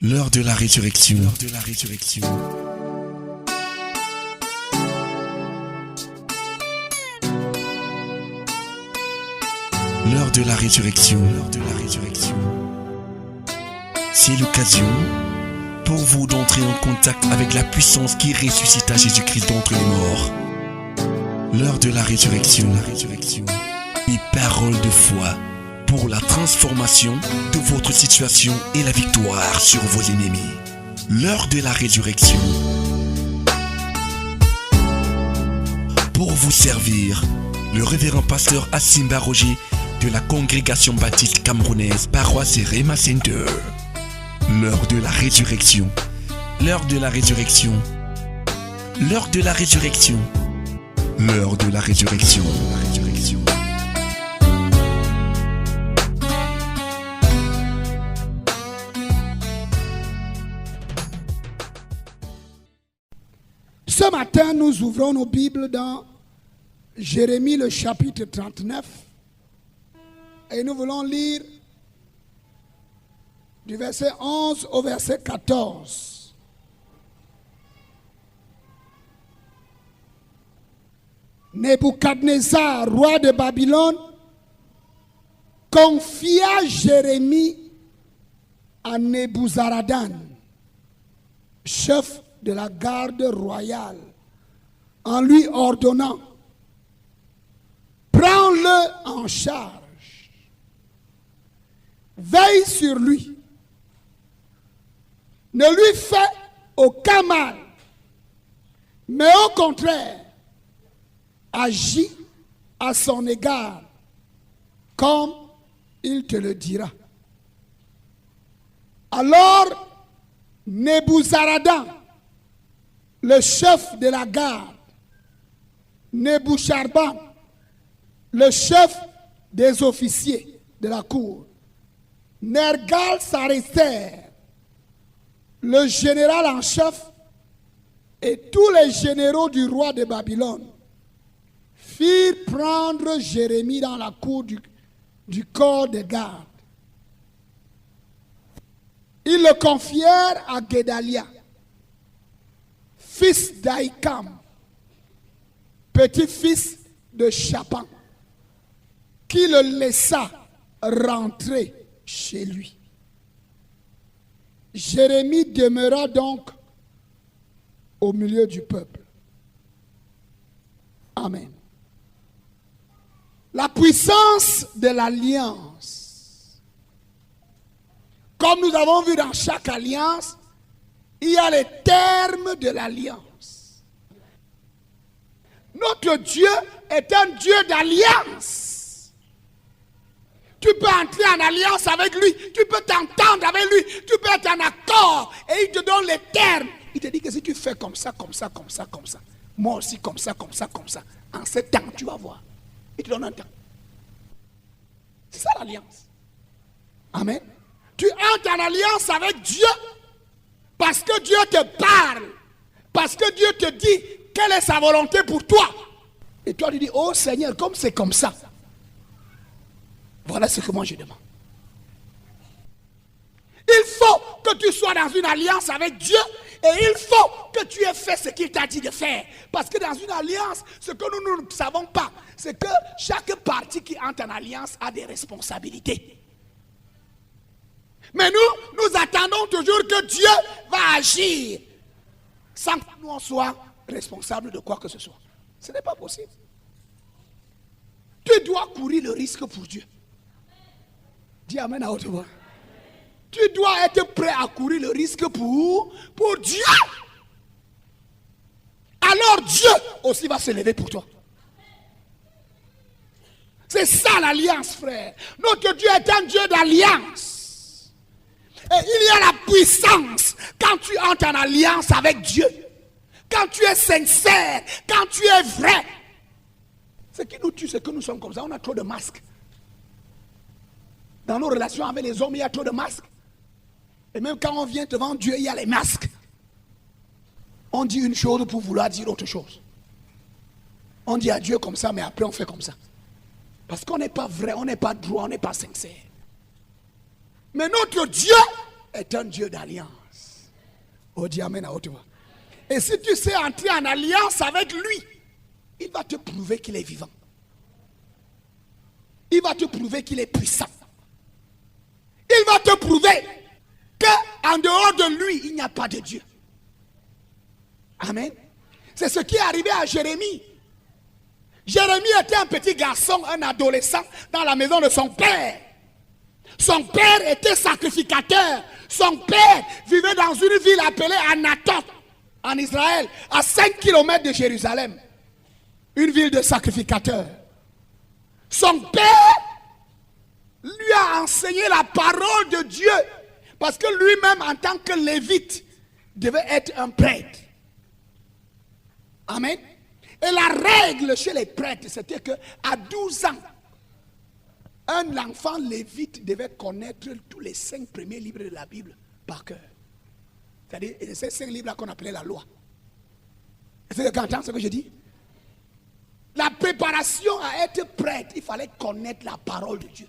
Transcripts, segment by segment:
L'heure de la résurrection. L'heure de la résurrection. L'heure de la résurrection. L'heure de la résurrection. C'est l'occasion pour vous d'entrer en contact avec la puissance qui ressuscita Jésus-Christ d'entre les morts. L'heure de la résurrection. La résurrection. Et parole de foi pour la transformation de votre situation et la victoire sur vos ennemis. L'heure de la résurrection. Pour vous servir, le révérend pasteur Asimba Roger de la congrégation baptiste camerounaise paroisse Rema Center. L'heure de la résurrection. L'heure de la résurrection. L'heure de la résurrection. L'heure de la résurrection. La résurrection. Ce matin, nous ouvrons nos Bibles dans Jérémie, le chapitre 39. Et nous voulons lire du verset 11 au verset 14. Nebuchadnezzar, roi de Babylone, confia Jérémie à Nebuzaradan, chef de la garde royale, en lui ordonnant: prends-le en charge, veille sur lui, ne lui fais aucun mal, mais au contraire, agis à son égard comme il te le dira. Alors Nebuzaradan, le chef de la garde, Nebuchadnezzar, le chef des officiers de la cour, Nergal-Sareser, le général en chef, et tous les généraux du roi de Babylone firent prendre Jérémie dans la cour du corps de garde. Ils le confièrent à Guédalia, fils d'Aïkam, petit-fils de Shaphan, qui le laissa rentrer chez lui. Jérémie demeura donc au milieu du peuple. Amen. La puissance de l'alliance. Comme nous avons vu dans chaque alliance, il y a les termes de l'alliance. Notre Dieu est un Dieu d'alliance. Tu peux entrer en alliance avec lui, tu peux t'entendre avec lui, tu peux être en accord et il te donne les termes. Il te dit que si tu fais comme ça, comme ça, comme ça, comme ça, moi aussi comme ça, comme ça, comme ça, en ce temps, tu vas voir. Il te donne un temps. C'est ça l'alliance. Amen. Tu entres en alliance avec Dieu parce que Dieu te parle, parce que Dieu te dit quelle est sa volonté pour toi. Et toi tu dis: oh Seigneur, comme c'est comme ça, voilà ce que moi je demande. Il faut que tu sois dans une alliance avec Dieu et il faut que tu aies fait ce qu'il t'a dit de faire. Parce que dans une alliance, ce que nous ne savons pas, c'est que chaque partie qui entre en alliance a des responsabilités. Mais nous attendons toujours que Dieu va agir sans que nous en soyons responsables de quoi que ce soit. Ce n'est pas possible. Tu dois courir le risque pour Dieu. Dis amen à haute voix. Tu dois être prêt à courir le risque pour Dieu. Alors Dieu aussi va se lever pour toi. C'est ça l'alliance, frère. Notre Dieu est un Dieu d'alliance. Et il y a la puissance quand tu entres en alliance avec Dieu. Quand tu es sincère, quand tu es vrai. Ce qui nous tue, c'est que nous sommes comme ça. On a trop de masques. Dans nos relations avec les hommes, il y a trop de masques. Et même quand on vient devant Dieu, il y a les masques. On dit une chose pour vouloir dire autre chose. On dit à Dieu comme ça, mais après on fait comme ça. Parce qu'on n'est pas vrai, on n'est pas droit, on n'est pas sincère. Mais notre Dieu est un Dieu d'alliance. Oh, dis amen à haute voix. Et si tu sais entrer en alliance avec lui, il va te prouver qu'il est vivant. Il va te prouver qu'il est puissant. Il va te prouver qu'en dehors de lui, il n'y a pas de Dieu. Amen. C'est ce qui est arrivé à Jérémie. Jérémie était un petit garçon, un adolescent dans la maison de son père. Son père était sacrificateur. Son père vivait dans une ville appelée Anathoth, en Israël, à 5 km de Jérusalem. Une ville de sacrificateurs. Son père lui a enseigné la parole de Dieu. Parce que lui-même, en tant que lévite, devait être un prêtre. Amen. Et la règle chez les prêtres, c'était qu'à 12 ans, un enfant lévite devait connaître tous les 5 premiers livres de la Bible par cœur. C'est-à-dire, ces 5 livres-là qu'on appelait la loi. Est-ce que tu entends ce que je dis? La préparation à être prêtre, il fallait connaître la parole de Dieu.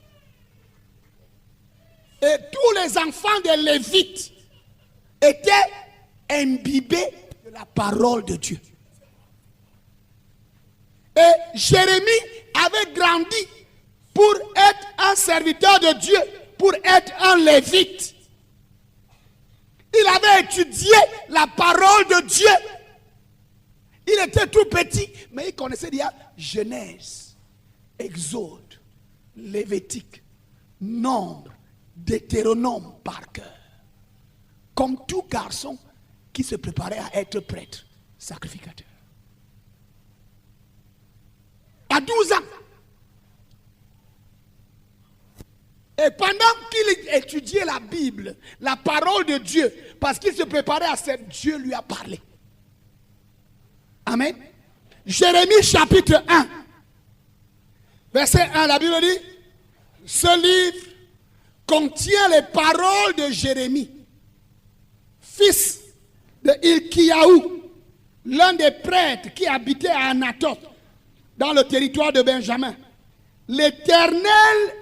Et tous les enfants des Lévites étaient imbibés de la parole de Dieu. Et Jérémie avait grandi pour être un serviteur de Dieu, pour être un Lévite. Il avait étudié la parole de Dieu. Il était tout petit, mais il connaissait déjà Genèse, Exode, Lévitique, Nombre, Deutéronome par cœur. Comme tout garçon qui se préparait à être prêtre, sacrificateur. À 12 ans. Et pendant qu'il étudiait la Bible, la parole de Dieu, parce qu'il se préparait à cette, Dieu lui a parlé. Amen. Jérémie chapitre 1, verset 1, la Bible dit, ce livre contient les paroles de Jérémie, fils de Hilkiyahu, l'un des prêtres qui habitait à Anathoth, dans le territoire de Benjamin. L'Éternel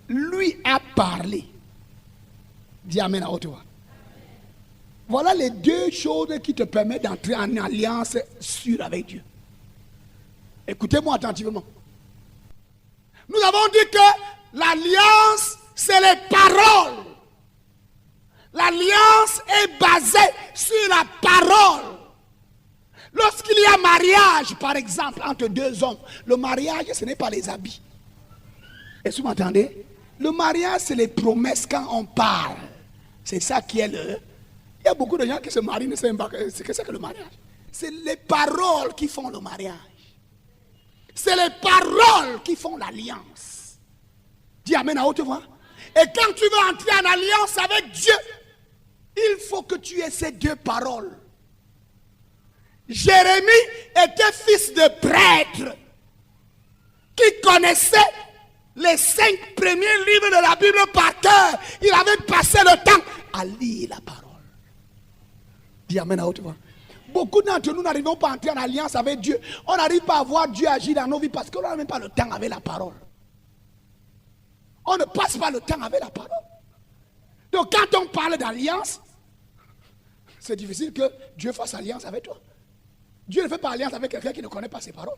lui a parlé. Dis amen à haute voix. Voilà les 2 choses qui te permettent d'entrer en alliance sûre avec Dieu. Écoutez-moi attentivement. Nous avons dit que l'alliance, c'est les paroles. L'alliance est basée sur la parole. Lorsqu'il y a mariage, par exemple, entre 2 hommes, le mariage, ce n'est pas les habits. Est-ce que vous m'entendez? Le mariage, c'est les promesses quand on parle. C'est ça qui est le... Il y a beaucoup de gens qui se marient, ne savent pas ce que c'est que le mariage. C'est les paroles qui font le mariage. C'est les paroles qui font l'alliance. Dis amen à haute voix. Et quand tu veux entrer en alliance avec Dieu, il faut que tu aies ces 2 paroles. Jérémie était fils de prêtre qui connaissait les 5 premiers livres de la Bible par cœur. Il avait passé le temps à lire la parole. Dis amen à haute voix. Beaucoup d'entre nous n'arrivons pas à entrer en alliance avec Dieu. On n'arrive pas à voir Dieu agir dans nos vies parce qu'on n'a même pas le temps avec la parole. On ne passe pas le temps avec la parole. Donc quand on parle d'alliance, c'est difficile que Dieu fasse alliance avec toi. Dieu ne fait pas alliance avec quelqu'un qui ne connaît pas ses paroles.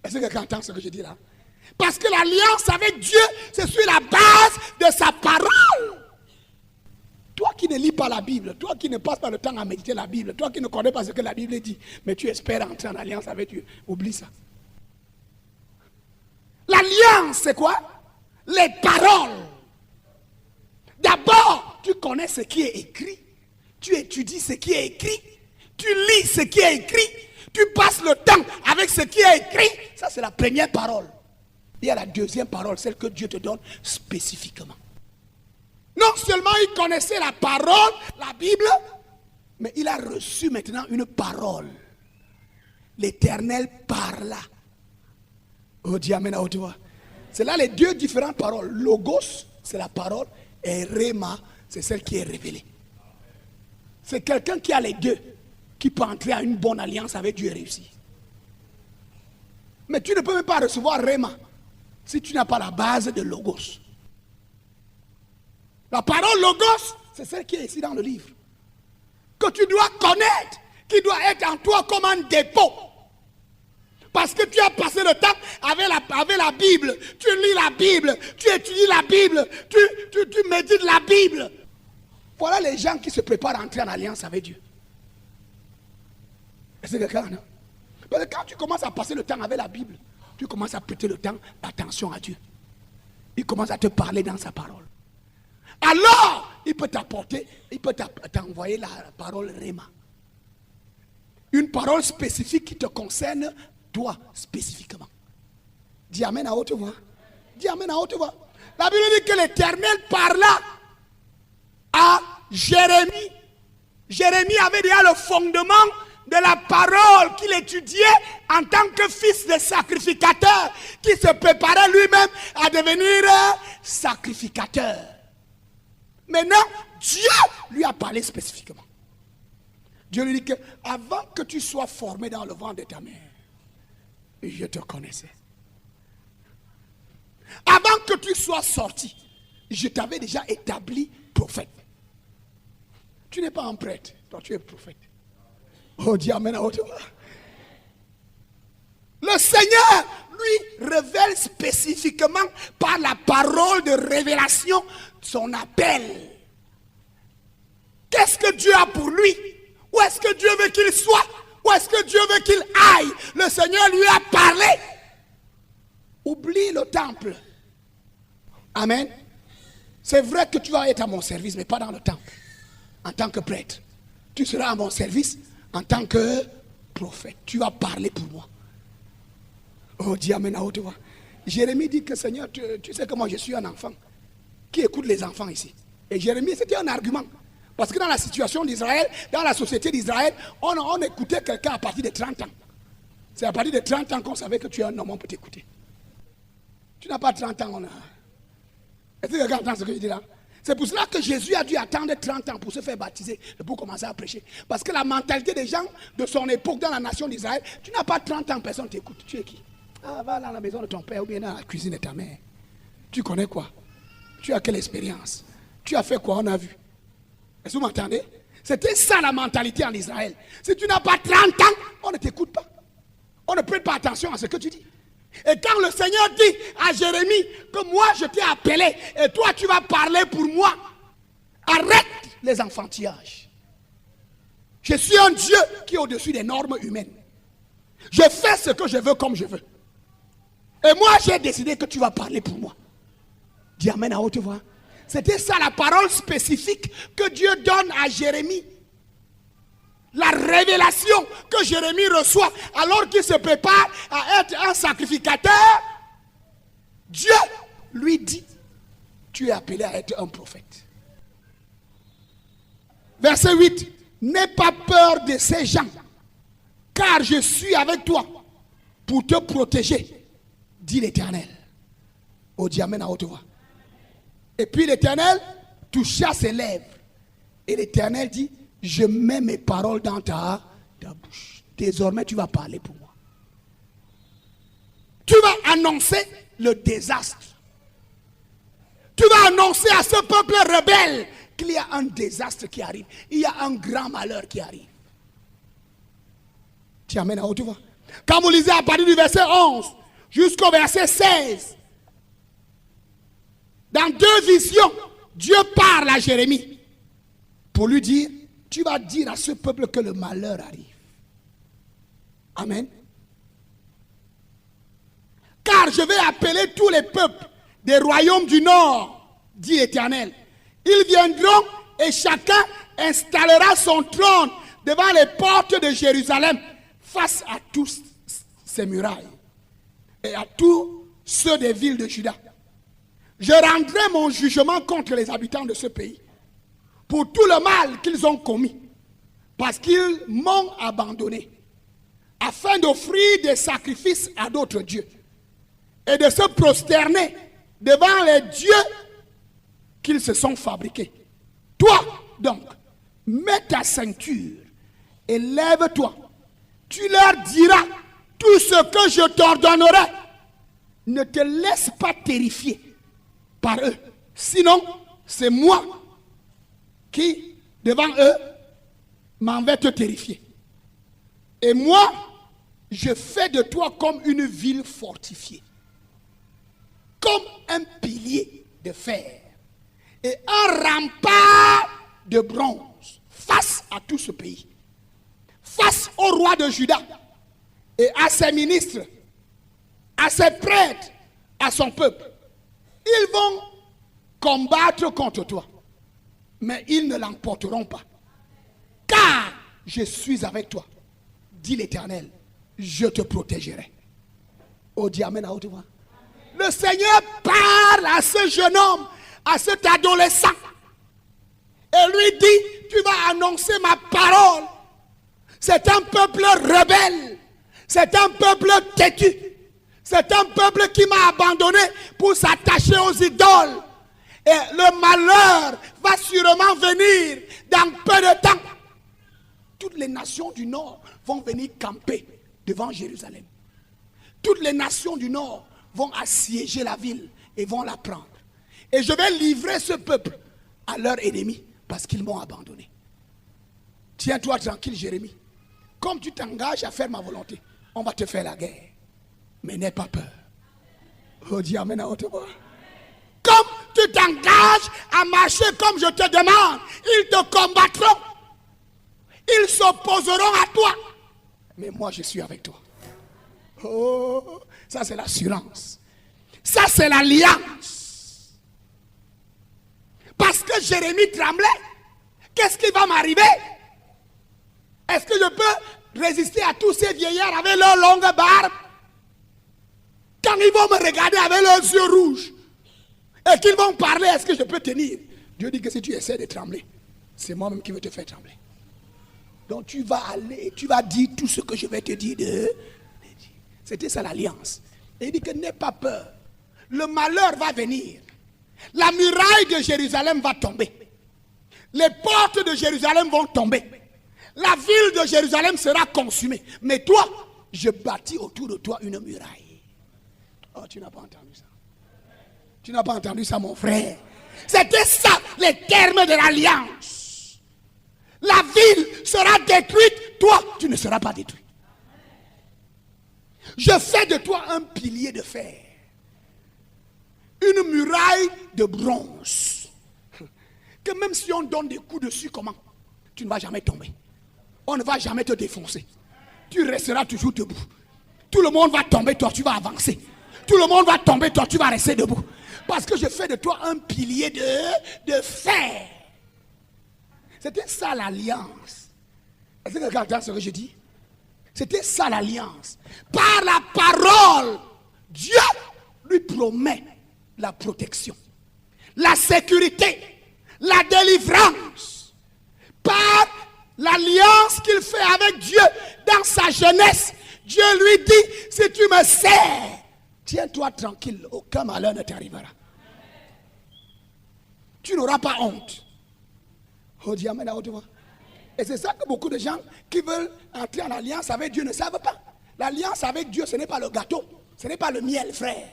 Est-ce que quelqu'un entend ce que je dis là? Parce que l'alliance avec Dieu, c'est sur la base de sa parole. Toi qui ne lis pas la Bible, toi qui ne passes pas le temps à méditer la Bible, toi qui ne connais pas ce que la Bible dit, mais tu espères entrer en alliance avec Dieu, oublie ça. L'alliance, c'est quoi? Les paroles. D'abord, tu connais ce qui est écrit, tu étudies ce qui est écrit, tu lis ce qui est écrit, tu passes le temps avec ce qui est écrit. Ça, c'est la première parole. Il y a la deuxième parole, celle que Dieu te donne spécifiquement. Non seulement il connaissait la parole, la Bible, mais il a reçu maintenant une parole. L'Éternel parla. Oh, dis amen à haute voix. C'est là les 2 différentes paroles. Logos, c'est la parole, et Rhéma, c'est celle qui est révélée. C'est quelqu'un qui a les 2 qui peut entrer à une bonne alliance avec Dieu et réussir. Mais tu ne peux même pas recevoir Rhéma si tu n'as pas la base de Logos. La parole logos, c'est celle qui est ici dans le livre. Que tu dois connaître, qui doit être en toi comme un dépôt. Parce que tu as passé le temps avec la Bible. Tu lis la Bible, tu étudies la Bible, tu médites la Bible. Voilà les gens qui se préparent à entrer en alliance avec Dieu. Est-ce que quelqu'un en a? Parce que quand tu commences à passer le temps avec la Bible, tu commences à prêter le temps, l'attention à Dieu. Il commence à te parler dans sa parole. Alors, il peut t'apporter, il peut t'envoyer la parole Réma. Une parole spécifique qui te concerne, toi, spécifiquement. Dis Amen à haute voix. Dis Amen à haute voix. La Bible dit que l'Éternel parla à Jérémie. Jérémie avait déjà le fondement de la parole qu'il étudiait en tant que fils de sacrificateur, qui se préparait lui-même à devenir sacrificateur. Maintenant, Dieu lui a parlé spécifiquement. Dieu lui dit que avant que tu sois formé dans le ventre de ta mère, je te connaissais. Avant que tu sois sorti, je t'avais déjà établi prophète. Tu n'es pas un prêtre, toi tu es prophète. Oh, dis Amen à haute voix. Le Seigneur lui révèle spécifiquement par la parole de révélation son appel. Qu'est-ce que Dieu a pour lui? Où est-ce que Dieu veut qu'il soit? Où est-ce que Dieu veut qu'il aille? Le Seigneur lui a parlé. Oublie le temple. Amen. C'est vrai que tu vas être à mon service, mais pas dans le temple. En tant que prêtre. Tu seras à mon service en tant que prophète. Tu vas parler pour moi. Oh, dis Amen à haute voix. Jérémie dit que Seigneur, tu sais que moi je suis un enfant. Qui écoute les enfants ici? Et Jérémie, c'était un argument. Parce que dans la situation d'Israël, dans la société d'Israël, on écoutait quelqu'un à partir de 30 ans. C'est à partir de 30 ans qu'on savait que tu es un homme, on peut t'écouter. Tu n'as pas 30 ans, Est-ce que quelqu'un entend ce que je dis là? C'est pour cela que Jésus a dû attendre 30 ans pour se faire baptiser et pour commencer à prêcher. Parce que la mentalité des gens de son époque dans la nation d'Israël, tu n'as pas 30 ans, personne t'écoute. Tu es qui? Ah, va dans la maison de ton père ou bien dans la cuisine de ta mère. Tu connais quoi? Tu as quelle expérience? Tu as fait quoi? On a vu. Est-ce que vous m'entendez? C'était ça la mentalité en Israël. Si tu n'as pas 30 ans, on ne t'écoute pas. On ne prête pas attention à ce que tu dis. Et quand le Seigneur dit à Jérémie que moi je t'ai appelé et toi tu vas parler pour moi, arrête les enfantillages. Je suis un Dieu qui est au-dessus des normes humaines. Je fais ce que je veux comme je veux. Et moi j'ai décidé que tu vas parler pour moi. Dis Amen à haute voix. C'était ça la parole spécifique que Dieu donne à Jérémie. La révélation que Jérémie reçoit alors qu'il se prépare à être un sacrificateur. Dieu lui dit, tu es appelé à être un prophète. Verset 8. N'aie pas peur de ces gens, car je suis avec toi pour te protéger, dit l'Éternel. Oh, dis Amen à haute voix. Et puis l'Éternel toucha ses lèvres. Et l'Éternel dit, je mets mes paroles dans ta bouche. Désormais, tu vas parler pour moi. Tu vas annoncer le désastre. Tu vas annoncer à ce peuple rebelle qu'il y a un désastre qui arrive. Il y a un grand malheur qui arrive. Tu amènes à haute voix. Quand vous lisez à partir du verset 11 jusqu'au verset 16, dans deux visions, Dieu parle à Jérémie pour lui dire, tu vas dire à ce peuple que le malheur arrive. Amen. Car je vais appeler tous les peuples des royaumes du nord, dit l'Éternel. Ils viendront et chacun installera son trône devant les portes de Jérusalem, face à tous ces murailles et à tous ceux des villes de Juda. Je rendrai mon jugement contre les habitants de ce pays pour tout le mal qu'ils ont commis, parce qu'ils m'ont abandonné, afin d'offrir des sacrifices à d'autres dieux et de se prosterner devant les dieux qu'ils se sont fabriqués. Toi, donc, mets ta ceinture et lève-toi. Tu leur diras tout ce que je t'ordonnerai. Ne te laisse pas terrifier par eux, sinon c'est moi qui, devant eux, m'en vais te terrifier. Et moi, je fais de toi comme une ville fortifiée, comme un pilier de fer et un rempart de bronze face à tout ce pays, face au roi de Juda et à ses ministres, à ses prêtres, à son peuple. Ils vont combattre contre toi, mais ils ne l'emporteront pas. Car je suis avec toi, dit l'Éternel, je te protégerai. Oh, dis amen à haute voix. Le Seigneur parle à ce jeune homme, à cet adolescent, et lui dit, tu vas annoncer ma parole. C'est un peuple rebelle, c'est un peuple têtu, c'est un peuple qui m'a abandonné pour s'attacher aux idoles. Et le malheur va sûrement venir dans peu de temps. Toutes les nations du Nord vont venir camper devant Jérusalem. Toutes les nations du Nord vont assiéger la ville et vont la prendre. Et je vais livrer ce peuple à leurs ennemis parce qu'ils m'ont abandonné. Tiens-toi tranquille, Jérémie. Comme tu t'engages à faire ma volonté, on va te faire la guerre. Mais n'aie pas peur. Oh, dis amen à haute voix. Comme tu t'engages à marcher comme je te demande, ils te combattront. Ils s'opposeront à toi. Mais moi, je suis avec toi. Oh, ça c'est l'assurance. Ça c'est l'alliance. Parce que Jérémie tremblait. Qu'est-ce qui va m'arriver? Est-ce que je peux résister à tous ces vieillards avec leurs longues barbes? Quand ils vont me regarder avec leurs yeux rouges et qu'ils vont parler, est-ce que je peux tenir? Dieu dit que si tu essaies de trembler, c'est moi-même qui vais te faire trembler. Donc tu vas aller, tu vas dire tout ce que je vais te dire. C'était ça l'alliance. Et il dit que n'aie pas peur. Le malheur va venir. La muraille de Jérusalem va tomber. Les portes de Jérusalem vont tomber. La ville de Jérusalem sera consumée. Mais toi, je bâtis autour de toi une muraille. Oh, tu n'as pas entendu ça. Tu n'as pas entendu ça, mon frère. C'était ça, les termes de l'alliance. La ville sera détruite, toi, tu ne seras pas détruit. Je fais de toi un pilier de fer, une muraille de bronze, que même si on donne des coups dessus, comment? Tu ne vas jamais tomber. On ne va jamais te défoncer. Tu resteras toujours debout. Tout le monde va tomber, toi tu vas avancer. Tout le monde va tomber, toi tu vas rester debout. Parce que je fais de toi un pilier de fer. C'était ça l'alliance. Est-ce que quelqu'un entend ce que je dis? C'était ça l'alliance. Par la parole, Dieu lui promet la protection, la sécurité, la délivrance. Par l'alliance qu'il fait avec Dieu dans sa jeunesse, Dieu lui dit, si tu me sers, tiens-toi tranquille, aucun malheur ne t'arrivera. Tu n'auras pas honte. Oh, dis amen à haute voix. Et c'est ça que beaucoup de gens qui veulent entrer en alliance avec Dieu ne savent pas. L'alliance avec Dieu, ce n'est pas le gâteau, ce n'est pas le miel, frère.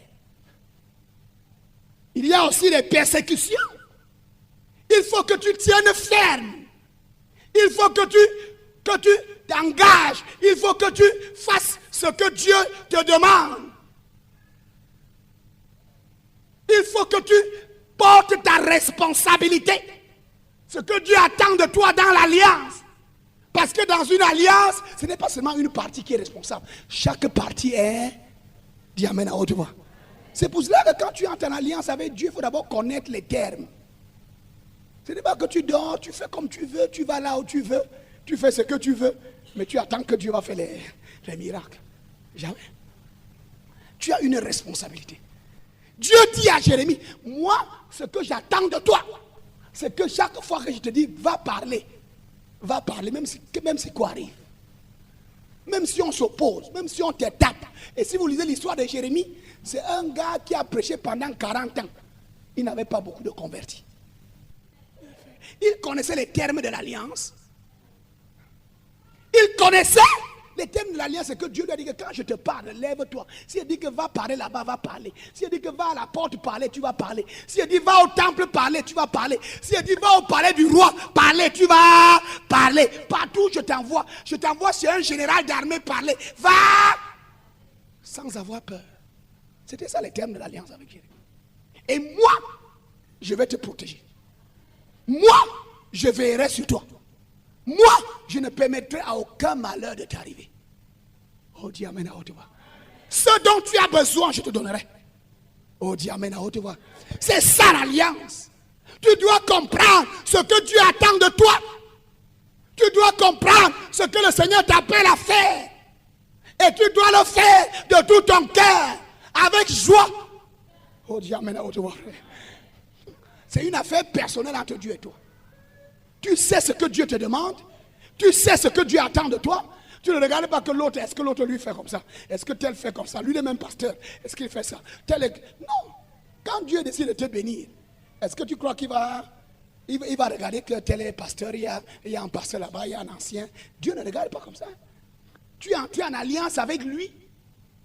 Il y a aussi des persécutions. Il faut que tu tiennes ferme. Il faut que tu t'engages. Il faut que tu fasses ce que Dieu te demande. Il faut que tu portes ta responsabilité. Ce que Dieu attend de toi dans l'alliance. Parce que dans une alliance, ce n'est pas seulement une partie qui est responsable. Chaque partie est... Dis amen à haute voix. C'est pour cela que quand tu entres en alliance avec Dieu, il faut d'abord connaître les termes. Ce n'est pas que tu dors, tu fais comme tu veux, tu vas là où tu veux, tu fais ce que tu veux, mais tu attends que Dieu va faire les miracles. Jamais. Tu as une responsabilité. Dieu dit à Jérémie, moi, ce que j'attends de toi, c'est que chaque fois que je te dis, va parler, même si quoi arrive. Même si on s'oppose, même si on te tape. Et si vous lisez l'histoire de Jérémie, c'est un gars qui a prêché pendant 40 ans. Il n'avait pas beaucoup de convertis. Il connaissait les termes de l'alliance. Il connaissait les termes de l'alliance, c'est que Dieu lui a dit que quand je te parle, lève-toi. Si il dit que va parler là-bas, va parler. Si il dit que va à la porte parler, tu vas parler. Si il dit va au temple parler, tu vas parler. Si il dit va au palais du roi parler, tu vas parler. Partout je t'envoie. Je t'envoie chez un général d'armée parler. Va sans avoir peur. C'était ça les termes de l'alliance avec Jérémie. Et moi, je vais te protéger. Moi, je veillerai sur toi. Moi, je ne permettrai à aucun malheur de t'arriver. Oh, dis Amen à haute voix. Ce dont tu as besoin, je te donnerai. Oh, dis Amen à haute voix. C'est ça l'alliance. Tu dois comprendre ce que Dieu attend de toi. Tu dois comprendre ce que le Seigneur t'appelle à faire. Et tu dois le faire de tout ton cœur, avec joie. Oh, dis Amen à haute voix. C'est une affaire personnelle entre Dieu et toi. Tu sais ce que Dieu te demande. Tu sais ce que Dieu attend de toi. Tu ne regardes pas que l'autre, est-ce que l'autre lui fait comme ça? Est-ce que tel fait comme ça? Lui, le même pasteur, est-ce qu'il fait ça? Non. Quand Dieu décide de te bénir, est-ce que tu crois qu'il va regarder que tel est pasteur, il y a un pasteur là-bas, il y a un ancien? Dieu ne regarde pas comme ça. Tu es entré en alliance avec lui.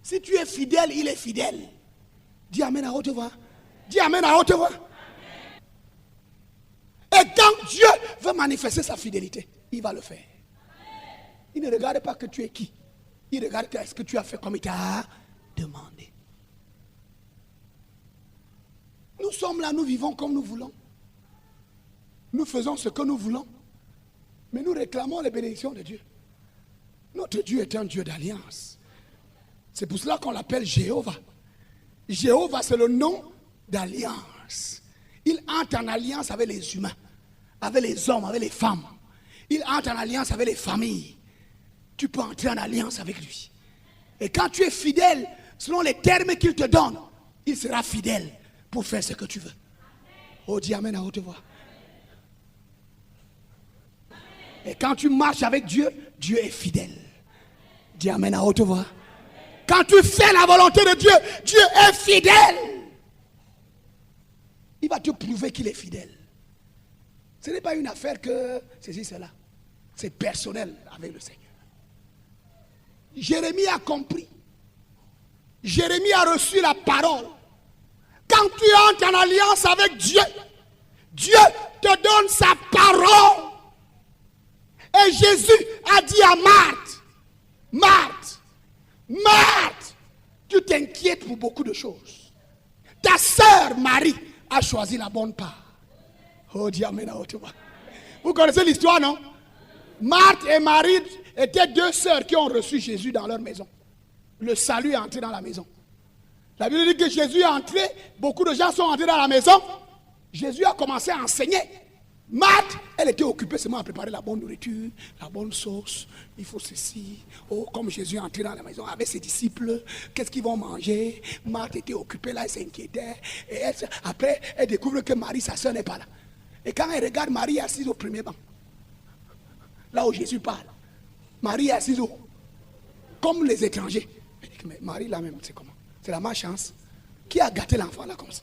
Si tu es fidèle, il est fidèle. Dis Amen à haute voix. Dis Amen à haute voix. Et quand Dieu veut manifester sa fidélité, il va le faire. Il ne regarde pas que tu es qui. Il regarde est-ce que tu as fait comme il t'a demandé. Nous sommes là, nous vivons comme nous voulons. Nous faisons ce que nous voulons. Mais nous réclamons les bénédictions de Dieu. Notre Dieu est un Dieu d'alliance. C'est pour cela qu'on l'appelle Jéhovah. Jéhovah, c'est le nom d'alliance. Il entre en alliance avec les humains, avec les hommes, avec les femmes. Il entre en alliance avec les familles. Tu peux entrer en alliance avec lui. Et quand tu es fidèle, selon les termes qu'il te donne, il sera fidèle pour faire ce que tu veux. Oh, dis Amen à haute voix. Et quand tu marches avec Dieu, Dieu est fidèle. Dis Amen à haute voix. Quand tu fais la volonté de Dieu, Dieu est fidèle. Il va te prouver qu'il est fidèle. Ce n'est pas une affaire que ceci, cela. C'est personnel avec le Seigneur. Jérémie a compris. Jérémie a reçu la parole. Quand tu entres en alliance avec Dieu, Dieu te donne sa parole. Et Jésus a dit à Marthe, Marthe, Marthe, tu t'inquiètes pour beaucoup de choses. Ta sœur Marie a choisi la bonne part. Oh, dis Amen à haute voix. Vous connaissez l'histoire, non? Marthe et Marie étaient deux sœurs qui ont reçu Jésus dans leur maison. Le salut est entré dans la maison. La Bible dit que Jésus est entré, beaucoup de gens sont entrés dans la maison. Jésus a commencé à enseigner. Marthe, elle était occupée seulement à préparer la bonne nourriture, la bonne sauce, il faut ceci. Oh, comme Jésus est entré dans la maison avec ses disciples, qu'est-ce qu'ils vont manger? Marthe était occupée là, elle s'inquiétait. Et après, elle découvre que Marie, sa soeur, n'est pas là. Et quand elle regarde, Marie est assise au premier banc. Là où Jésus parle. Marie est assise comme les étrangers. Elle dit, mais Marie là même, c'est comment? C'est la malchance. Qui a gâté l'enfant là comme ça?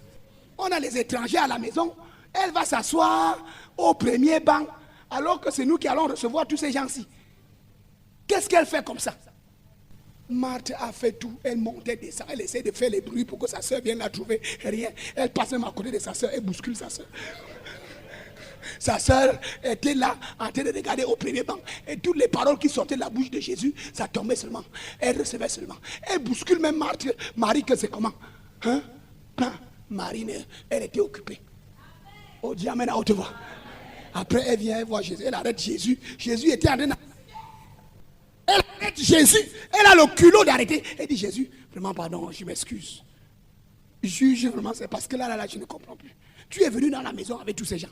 On a les étrangers à la maison. Elle va s'asseoir au premier banc, alors que c'est nous qui allons recevoir tous ces gens-ci. Qu'est-ce qu'elle fait comme ça? Marthe a fait tout. Elle montait, descend, elle essaie de faire les bruits pour que sa soeur vienne la trouver. Rien. Elle passe même à côté de sa soeur, elle bouscule sa soeur. Sa soeur était là, en train de regarder au premier banc. Et toutes les paroles qui sortaient de la bouche de Jésus, ça tombait seulement. Elle recevait seulement. Elle bouscule même Marie, que c'est comment? Hein? Marie, elle était occupée. Oh, dis Amen à haute voix. Après, elle vient voir Jésus. Elle arrête Jésus. Jésus était en train de... Elle arrête Jésus. Elle a le culot d'arrêter. Elle dit, Jésus, vraiment pardon, je m'excuse. Juge, vraiment, c'est parce que là, je ne comprends plus. Tu es venu dans la maison avec tous ces gens.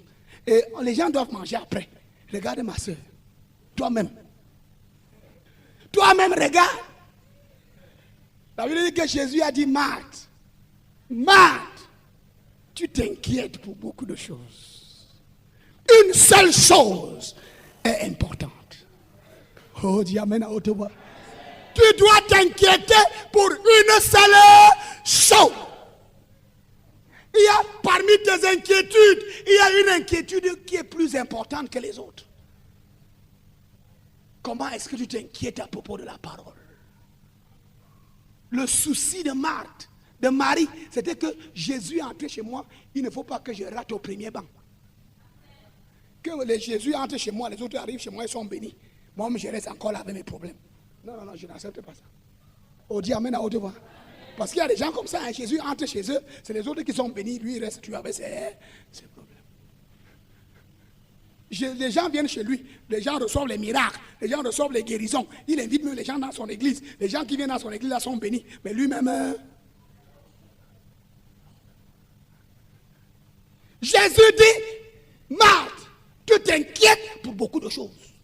Et les gens doivent manger après. Regarde ma soeur. Toi-même. Toi-même, regarde. La Bible dit que Jésus a dit, Marthe, Marthe, tu t'inquiètes pour beaucoup de choses. Une seule chose est importante. Oh, dis Amen à haute voix. Tu dois t'inquiéter pour une seule chose. Il y a parmi tes inquiétudes, il y a une inquiétude qui est plus importante que les autres. comment est-ce que tu t'inquiètes à propos de la parole? Le souci de Marthe, de Marie, c'était que Jésus est entré chez moi, il ne faut pas que je rate au premier banc. Que Jésus entre chez moi, les autres arrivent chez moi, ils sont bénis. Moi, je reste encore là avec mes problèmes. Non, je n'accepte pas ça. On dit amen à haute voix. Parce qu'il y a des gens comme ça, hein, Jésus entre chez eux, c'est les autres qui sont bénis, lui il reste, tu avec ses problèmes. Les gens viennent chez lui, les gens reçoivent les miracles, les gens reçoivent les guérisons. Il invite même les gens dans son église. Les gens qui viennent dans son église là sont bénis. Mais lui-même... Jésus dit, Marthe, tu t'inquiètes pour beaucoup de choses.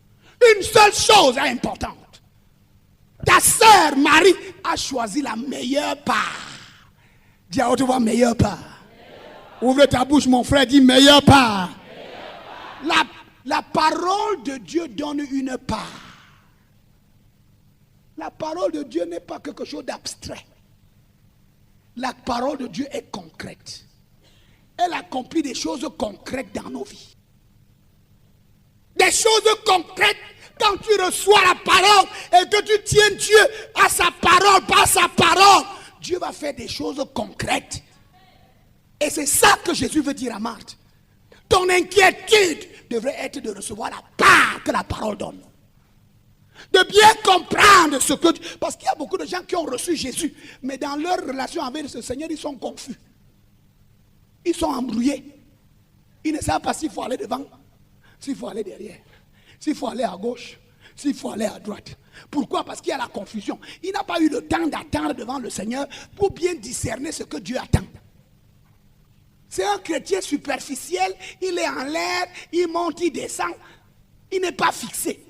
Une seule chose est importante. Ta sœur Marie a choisi la meilleure part. Dis à haute voix, meilleure part. Ouvre ta bouche, mon frère, dis meilleure part. La parole de Dieu donne une part. La parole de Dieu n'est pas quelque chose d'abstrait. La parole de Dieu est concrète. Elle accomplit des choses concrètes dans nos vies. Des choses concrètes, quand tu reçois la parole et que tu tiens Dieu à sa parole, par sa parole, Dieu va faire des choses concrètes. Et c'est ça que Jésus veut dire à Marthe. Ton inquiétude devrait être de recevoir la part que la parole donne. De bien comprendre ce que... Parce qu'il y a beaucoup de gens qui ont reçu Jésus, mais dans leur relation avec ce Seigneur, ils sont confus. Ils sont embrouillés. Ils ne savent pas s'il faut aller devant, s'il faut aller derrière, s'il faut aller à gauche, s'il faut aller à droite. Pourquoi? Parce qu'il y a la confusion. Il n'a pas eu le temps d'attendre devant le Seigneur pour bien discerner ce que Dieu attend. C'est un chrétien superficiel, il est en l'air, il monte, il descend. Il n'est pas fixé.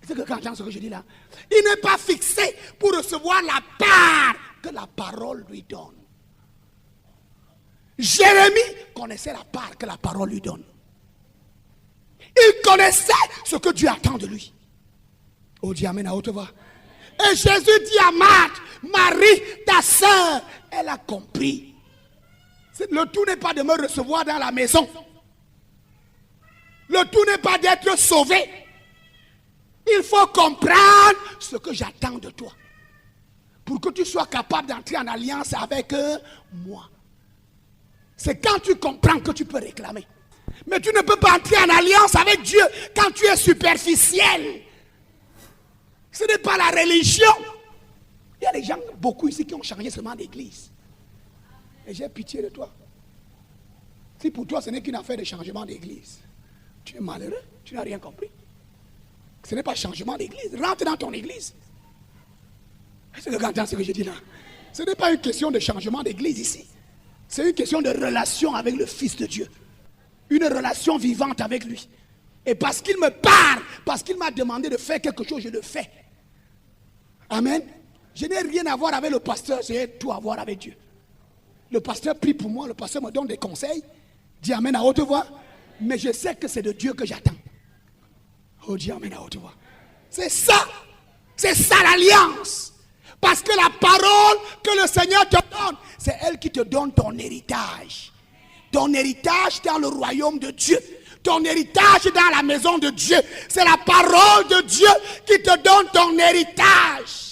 C'est que quand j'entends ce que je dis là, il n'est pas fixé pour recevoir la part que la parole lui donne. Jérémie connaissait la part que la parole lui donne. Il connaissait ce que Dieu attend de lui. Oh, dis amen à haute voix. Et Jésus dit à Marthe, Marie, ta sœur, elle a compris. Le tout n'est pas de me recevoir dans la maison. Le tout n'est pas d'être sauvé. Il faut comprendre ce que j'attends de toi. Pour que tu sois capable d'entrer en alliance avec moi. C'est quand tu comprends que tu peux réclamer. Mais tu ne peux pas entrer en alliance avec Dieu quand tu es superficiel. Ce n'est pas la religion. Il y a des gens, beaucoup ici, qui ont changé seulement d'église. Et j'ai pitié de toi. Si pour toi ce n'est qu'une affaire de changement d'église, tu es malheureux, tu n'as rien compris. Ce n'est pas changement d'église. Rentre dans ton église. Est-ce que tu entends ce que je dis là? Ce n'est pas une question de changement d'église ici. C'est une question de relation avec le Fils de Dieu. Une relation vivante avec lui. Et parce qu'il me parle, parce qu'il m'a demandé de faire quelque chose, je le fais. Amen. Je n'ai rien à voir avec le pasteur, j'ai tout à voir avec Dieu. Le pasteur prie pour moi, le pasteur me donne des conseils. Dis amen à haute voix. Mais je sais que c'est de Dieu que j'attends. Oh, dis amen à haute voix. C'est ça. C'est ça l'alliance. Parce que la parole que le Seigneur te donne, c'est elle qui te donne ton héritage. Ton héritage dans le royaume de Dieu. Ton héritage dans la maison de Dieu. C'est la parole de Dieu qui te donne ton héritage.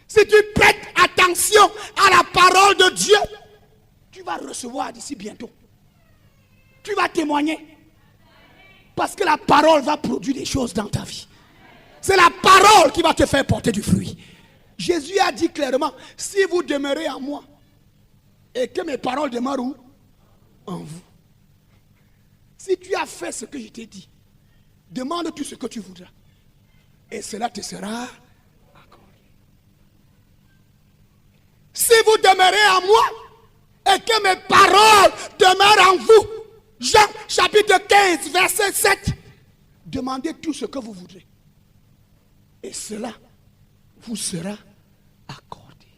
Si tu prêtes attention à la parole de Dieu, tu vas recevoir d'ici bientôt. Tu vas témoigner. Parce que la parole va produire des choses dans ta vie. C'est la parole qui va te faire porter du fruit. Jésus a dit clairement, si vous demeurez en moi, et que mes paroles demeurent où? En vous. Si tu as fait ce que je t'ai dit, demande tout ce que tu voudras. Et cela te sera accordé. Si vous demeurez en moi, et que mes paroles demeurent en vous, Jean chapitre 15, verset 7, demandez tout ce que vous voudrez. Et cela vous sera accordé.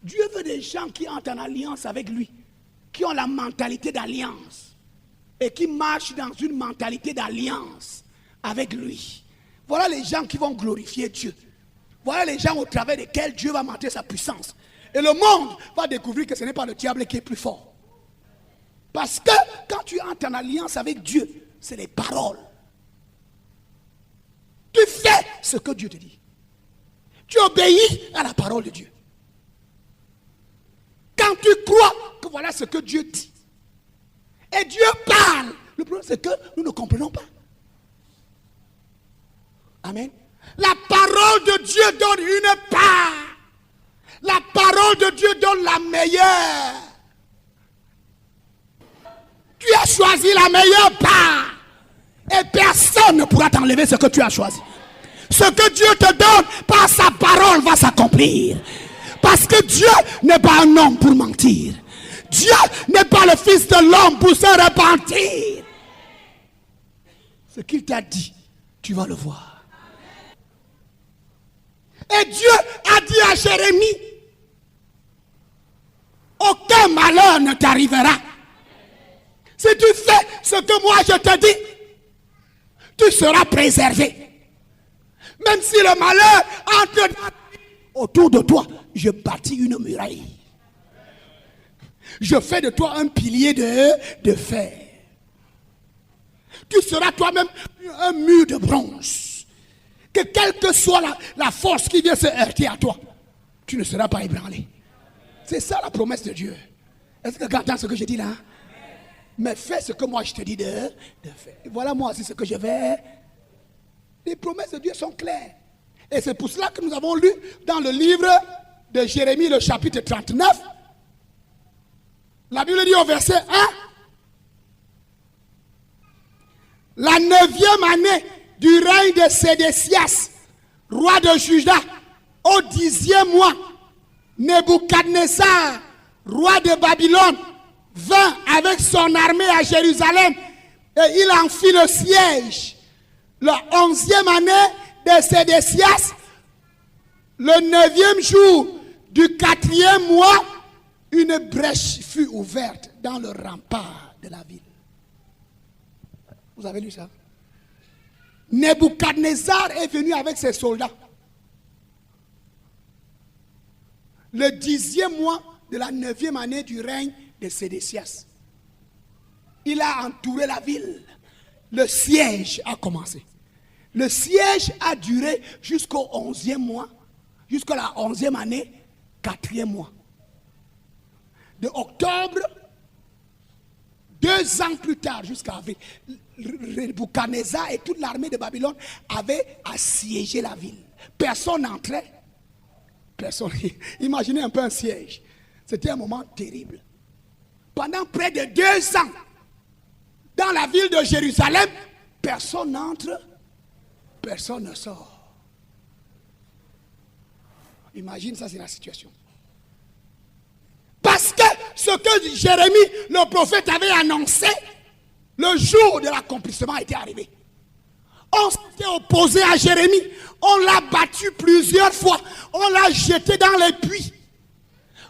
Dieu veut des gens qui entrent en alliance avec lui, qui ont la mentalité d'alliance et qui marchent dans une mentalité d'alliance avec lui. Voilà les gens qui vont glorifier Dieu. Voilà les gens au travers desquels Dieu va montrer sa puissance. Et le monde va découvrir que ce n'est pas le diable qui est plus fort. Parce que quand tu entres en alliance avec Dieu, c'est les paroles. Tu fais ce que Dieu te dit. Tu obéis à la parole de Dieu. Quand tu crois que voilà ce que Dieu dit, et Dieu parle, le problème c'est que nous ne comprenons pas. Amen. La parole de Dieu donne une part. La parole de Dieu donne la meilleure. Tu as choisi la meilleure part. Et personne ne pourra t'enlever ce que tu as choisi. Ce que Dieu te donne par sa parole va s'accomplir. Parce que Dieu n'est pas un homme pour mentir. Dieu n'est pas le fils de l'homme pour se repentir. Ce qu'il t'a dit, tu vas le voir. Et Dieu a dit à Jérémie, aucun malheur ne t'arrivera. Si tu fais ce que moi je te dis, tu seras préservé. Même si le malheur entre autour de toi, je bâtis une muraille. Je fais de toi un pilier de fer. Tu seras toi-même un mur de bronze. Que quelle que soit la force qui vient se heurter à toi, tu ne seras pas ébranlé. C'est ça la promesse de Dieu. Est-ce que tu entends ce que je dis là? Mais fais ce que moi je te dis de faire. Et voilà moi aussi ce que je vais. Les promesses de Dieu sont claires. Et c'est pour cela que nous avons lu dans le livre de Jérémie, le chapitre 39. La Bible dit au verset 1. La 9e année du règne de Sédécias, roi de Juda, au 10e mois, Nebuchadnezzar, roi de Babylone, vint avec son armée à Jérusalem et il en fit le siège. La 11e année de Sédécias, le 9e jour du 4e mois, une brèche fut ouverte dans le rempart de la ville. Vous avez lu ça? Nebuchadnezzar est venu avec ses soldats. Le 10e mois de la 9e année du règne de Sédécias. Il a entouré la ville. Le siège a commencé. Le siège a duré jusqu'au 11e mois, jusqu'à la 11e année, 4e mois. De octobre, 2 ans plus tard, jusqu'à avril, Nebuchadnezzar et toute l'armée de Babylone avaient assiégé la ville. Personne n'entrait. Personne. Imaginez un peu un siège. C'était un moment terrible. Pendant près de 2 ans, dans la ville de Jérusalem, personne n'entre, personne ne sort. Imagine ça, c'est la situation. Parce que ce que Jérémie, le prophète, avait annoncé, le jour de l'accomplissement était arrivé. On s'était opposé à Jérémie, on l'a battu plusieurs fois, on l'a jeté dans les puits,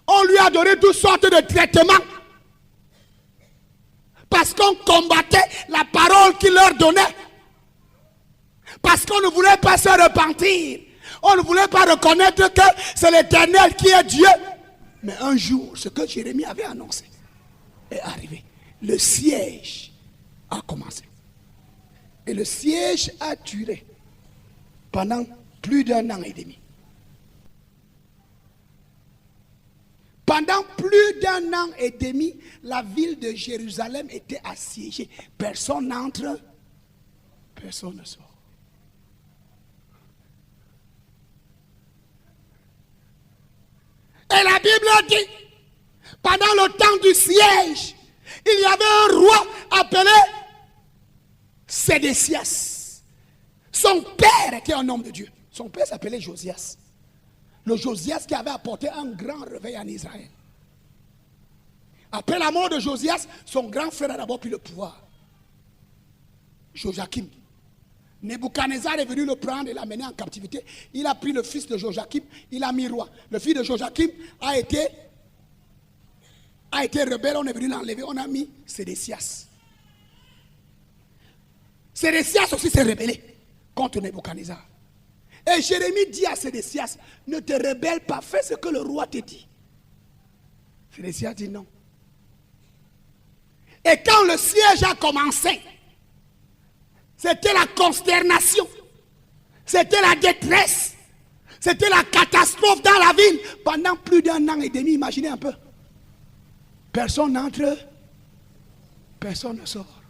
on lui a donné toutes sortes de traitements. Parce qu'on combattait la parole qu'il leur donnait. Parce qu'on ne voulait pas se repentir. On ne voulait pas reconnaître que c'est l'Éternel qui est Dieu. Mais un jour, ce que Jérémie avait annoncé est arrivé. Le siège a commencé. Et le siège a duré pendant plus d'1 an et demi. Pendant plus d'1 an et demi, la ville de Jérusalem était assiégée. Personne n'entre, personne ne sort. Et la Bible dit, pendant le temps du siège, il y avait un roi appelé Sédécias. Son père était un homme de Dieu. Son père s'appelait Josias. Le Josias qui avait apporté un grand réveil en Israël. Après la mort de Josias, son grand frère a d'abord pris le pouvoir. Joachim. Nebuchadnezzar est venu le prendre et l'amener en captivité. Il a pris le fils de Joachim, il a mis roi. Le fils de Joachim a été rebelle, on est venu l'enlever, on a mis Sédécias. Sédécias aussi s'est rebellé contre Nebuchadnezzar. Et Jérémie dit à Sédécias, ne te rebelle pas, fais ce que le roi te dit. Sédécias dit non. Et quand le siège a commencé, C'était la consternation. C'était la détresse. C'était la catastrophe dans la ville. Pendant plus d'1 an et demi, imaginez un peu. Personne n'entre, personne ne sort.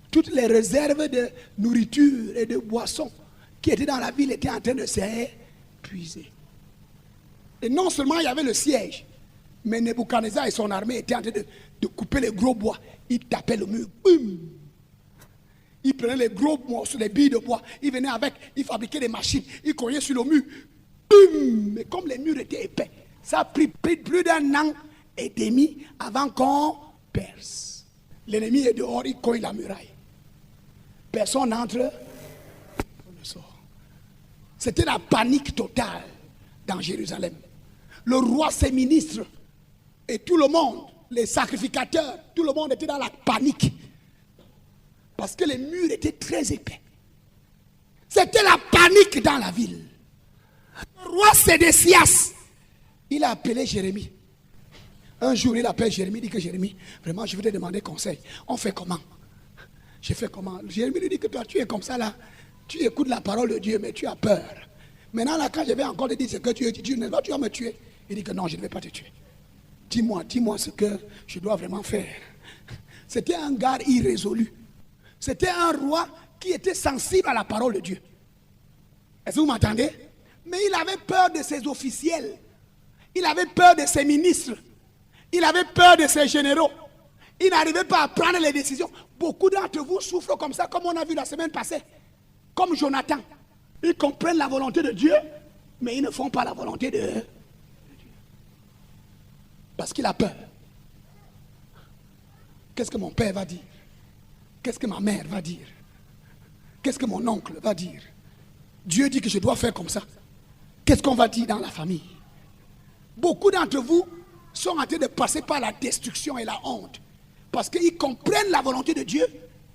Toutes les réserves de nourriture et de boissons qui étaient dans la ville étaient en train de s'épuiser. Et non seulement il y avait le siège, mais Nebuchadnezzar et son armée étaient en train de couper les gros bois. Ils tapaient le mur. Boum. Ils prenaient les gros morceaux, les billes de bois. Ils venaient avec, ils fabriquaient des machines. Ils cognaient sur le mur. Boum. Mais comme les murs étaient épais, ça a pris plus d'1 an et demi avant qu'on perce. L'ennemi est dehors, il cogne la muraille. Personne n'entre, personne ne sort. C'était la panique totale dans Jérusalem. Le roi, ses ministres et tout le monde, les sacrificateurs, tout le monde était dans la panique. Parce que les murs étaient très épais. C'était la panique dans la ville. Le roi Sédécias, il a appelé Jérémie. Un jour, il appelle Jérémie, il dit que Jérémie, vraiment, je vais te demander conseil. On fait comment? Je fais comment? Jérémie lui dit que toi, tu es comme ça là. Tu écoutes la parole de Dieu, mais tu as peur. Maintenant, là, quand je vais encore te dire ce que tu dis, tu vas me tuer. Il dit que non, je ne vais pas te tuer. Dis-moi ce que je dois vraiment faire. C'était un gars irrésolu. C'était un roi qui était sensible à la parole de Dieu. Est-ce que vous m'entendez? Mais il avait peur de ses officiels. Il avait peur de ses ministres. Il avait peur de ses généraux. Il n'arrivait pas à prendre les décisions. Beaucoup d'entre vous souffrent comme ça, comme on a vu la semaine passée. Comme Jonathan. Ils comprennent la volonté de Dieu, mais ils ne font pas la volonté de Dieu. Parce qu'il a peur. Qu'est-ce que mon père va dire? Qu'est-ce que ma mère va dire? Qu'est-ce que mon oncle va dire? Dieu dit que je dois faire comme ça. Qu'est-ce qu'on va dire dans la famille? Beaucoup d'entre vous sont en train de passer par la destruction et la honte. Parce qu'ils comprennent la volonté de Dieu,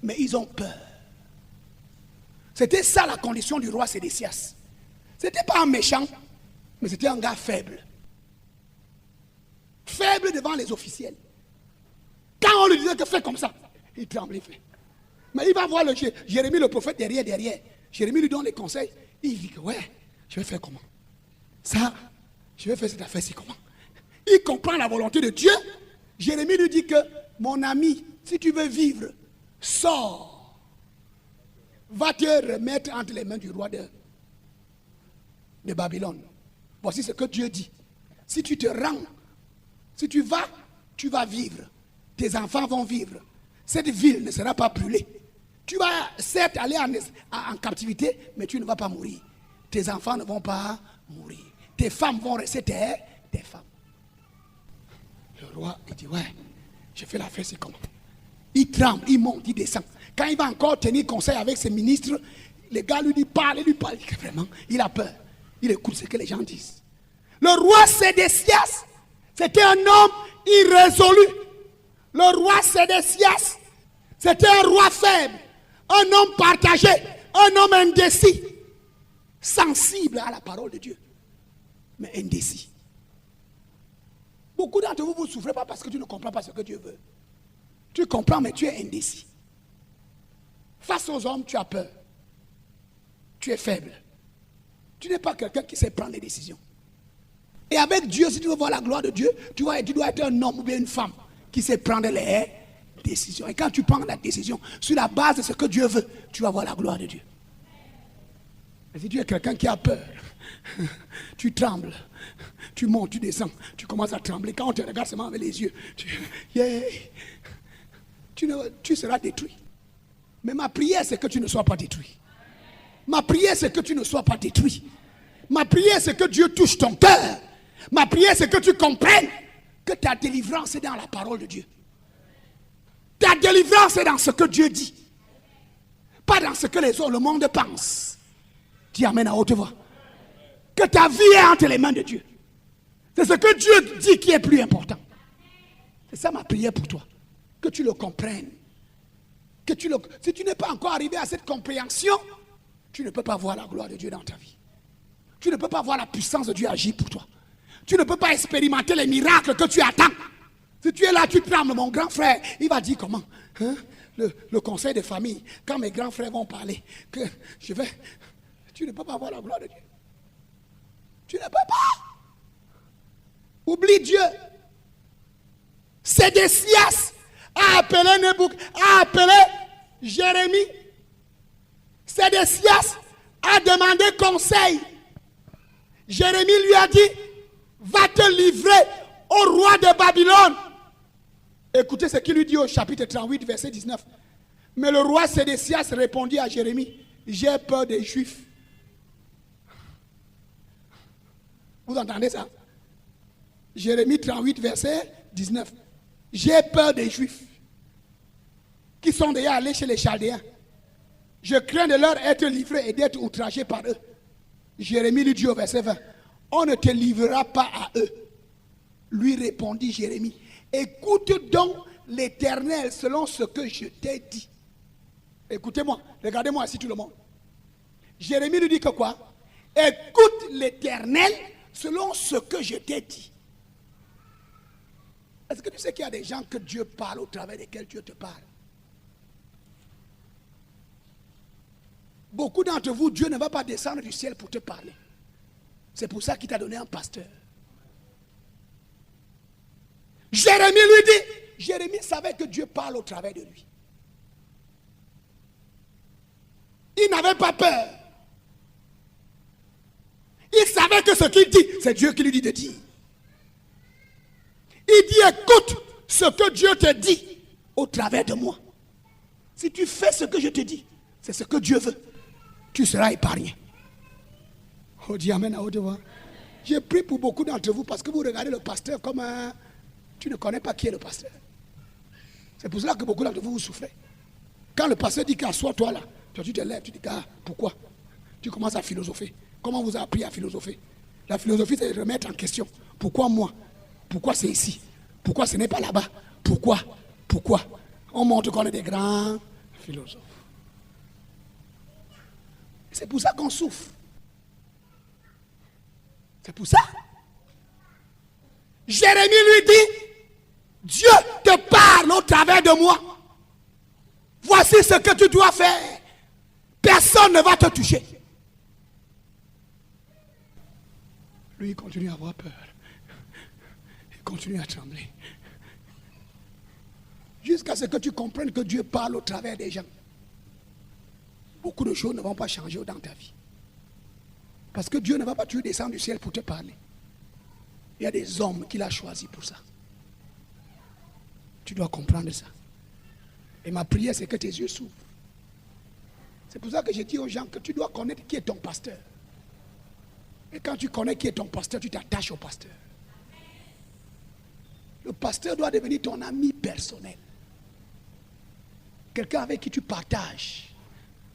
mais ils ont peur. C'était ça la condition du roi Sédécias. C'était pas un méchant, mais c'était un gars faible. Faible devant les officiels. Quand on lui disait que fais comme ça, il tremblait, fait. Mais il va voir Jérémie le prophète derrière. Jérémie lui donne les conseils. Il dit que ouais, je vais faire comment? Ça, je vais faire cette affaire-ci comment? Il comprend la volonté de Dieu. Jérémie lui dit que mon ami, si tu veux vivre, sors. Va te remettre entre les mains du roi de Babylone. Voici ce que Dieu dit. Si tu te rends, si tu vas vivre. Tes enfants vont vivre. Cette ville ne sera pas brûlée. Tu vas certes aller en captivité, mais tu ne vas pas mourir. Tes enfants ne vont pas mourir. Tes femmes vont rester tes femmes. Le roi, il dit, ouais, je fais la fête, c'est comment? Il tremble, il monte, il descend. Quand il va encore tenir conseil avec ses ministres, les gars lui disent, parle. Il dit que vraiment, il a peur. Il écoute ce que les gens disent. Le roi Sédécias, c'était un homme irrésolu. Le roi Sédécias, c'était un roi faible, un homme partagé, un homme indécis, sensible à la parole de Dieu, mais indécis. Beaucoup d'entre vous, vous ne souffrez pas parce que tu ne comprends pas ce que Dieu veut. Tu comprends, mais tu es indécis. Face aux hommes, tu as peur. Tu es faible. Tu n'es pas quelqu'un qui sait prendre des décisions. Et avec Dieu, si tu veux voir la gloire de Dieu, tu dois être un homme ou bien une femme qui sait prendre les décisions. Et quand tu prends la décision sur la base de ce que Dieu veut, tu vas voir la gloire de Dieu. Et si tu es quelqu'un qui a peur, tu trembles, tu montes, tu descends, tu commences à trembler. Quand on te regarde seulement avec les yeux, tu seras détruit. Mais ma prière, c'est que tu ne sois pas détruit. Ma prière, c'est que tu ne sois pas détruit. Ma prière, c'est que Dieu touche ton cœur. Ma prière, c'est que tu comprennes que ta délivrance est dans la parole de Dieu. Ta délivrance est dans ce que Dieu dit. Pas dans ce que le monde pense. Dis amen à haute voix. Que ta vie est entre les mains de Dieu. C'est ce que Dieu dit qui est plus important. C'est ça ma prière pour toi. Que tu le comprennes. Si tu n'es pas encore arrivé à cette compréhension, tu ne peux pas voir la gloire de Dieu dans ta vie. Tu ne peux pas voir la puissance de Dieu agir pour toi. Tu ne peux pas expérimenter les miracles que tu attends. Si tu es là, tu trembles, mon grand frère, il va dire comment, hein? Le conseil de famille, quand mes grands frères vont parler, que je vais... Tu ne peux pas voir la gloire de Dieu. Tu ne peux pas. Oublie Dieu. Sédécias a appelé Jérémie. Sédécias a demandé conseil. Jérémie lui a dit, va te livrer au roi de Babylone. Écoutez ce qu'il lui dit au chapitre 38, verset 19. Mais le roi Sédécias répondit à Jérémie, j'ai peur des Juifs. Vous entendez ça? Jérémie 38, verset 19. J'ai peur des Juifs qui sont déjà allés chez les Chaldéens. Je crains de leur être livré et d'être outragé par eux. Jérémie lui dit au verset 20, on ne te livrera pas à eux. Lui répondit Jérémie, écoute donc l'Éternel selon ce que je t'ai dit. Écoutez-moi, regardez-moi ici tout le monde. Jérémie lui dit que quoi? Écoute l'Éternel selon ce que je t'ai dit. Est-ce que tu sais qu'il y a des gens que Dieu parle au travers desquels Dieu te parle? Beaucoup d'entre vous, Dieu ne va pas descendre du ciel pour te parler. C'est pour ça qu'il t'a donné un pasteur. Jérémie lui dit, Jérémie savait que Dieu parle au travers de lui. Il n'avait pas peur. Il savait que ce qu'il dit, c'est Dieu qui lui dit de dire. Il dit, écoute ce que Dieu te dit au travers de moi. Si tu fais ce que je te dis, c'est ce que Dieu veut. Tu seras épargné. Oh, dis amen à haute voix. J'ai prié pour beaucoup d'entre vous parce que vous regardez le pasteur comme un... Tu ne connais pas qui est le pasteur. C'est pour cela que beaucoup d'entre vous, vous souffrez. Quand le pasteur dit qu'assois-toi là, tu te lèves, tu dis, ah, pourquoi? Tu commences à philosopher. Comment vous avez appris à philosopher? La philosophie, c'est de remettre en question. Pourquoi moi? Pourquoi c'est ici? Pourquoi ce n'est pas là-bas? Pourquoi? On montre qu'on est des grands philosophes. C'est pour ça qu'on souffre. C'est pour ça. Jérémie lui dit, Dieu te parle au travers de moi. Voici ce que tu dois faire. Personne ne va te toucher. Lui, il continue à avoir peur. Il continue à trembler. Jusqu'à ce que tu comprennes que Dieu parle au travers des gens. Beaucoup de choses ne vont pas changer dans ta vie. Parce que Dieu ne va pas toujours descendre du ciel pour te parler. Il y a des hommes qu'il a choisis pour ça. Tu dois comprendre ça. Et ma prière, c'est que tes yeux s'ouvrent. C'est pour ça que je dis aux gens que tu dois connaître qui est ton pasteur. Et quand tu connais qui est ton pasteur, tu t'attaches au pasteur. Le pasteur doit devenir ton ami personnel. Quelqu'un avec qui tu partages.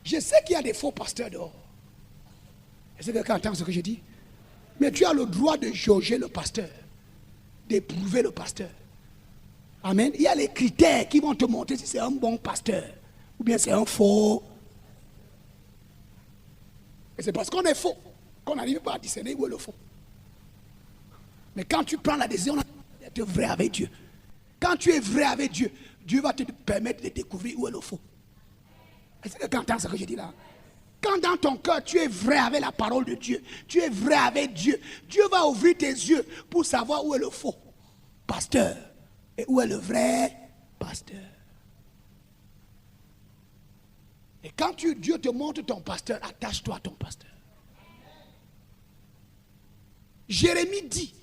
Je sais qu'il y a des faux pasteurs dehors. Est-ce que quelqu'un entend ce que je dis? Mais tu as le droit de jauger le pasteur, d'éprouver le pasteur. Amen. Il y a les critères qui vont te montrer si c'est un bon pasteur ou bien c'est un faux. Et c'est parce qu'on est faux qu'on n'arrive pas à discerner où est le faux. Mais quand tu prends la décision d'être vrai avec Dieu, quand tu es vrai avec Dieu, Dieu va te permettre de découvrir où est le faux. Est-ce que tu entends ce que je dis là? Quand dans ton cœur tu es vrai avec la parole de Dieu, tu es vrai avec Dieu, Dieu va ouvrir tes yeux pour savoir où est le faux pasteur et où est le vrai pasteur. Et quand Dieu te montre ton pasteur, attache-toi à ton pasteur. Jérémie dit,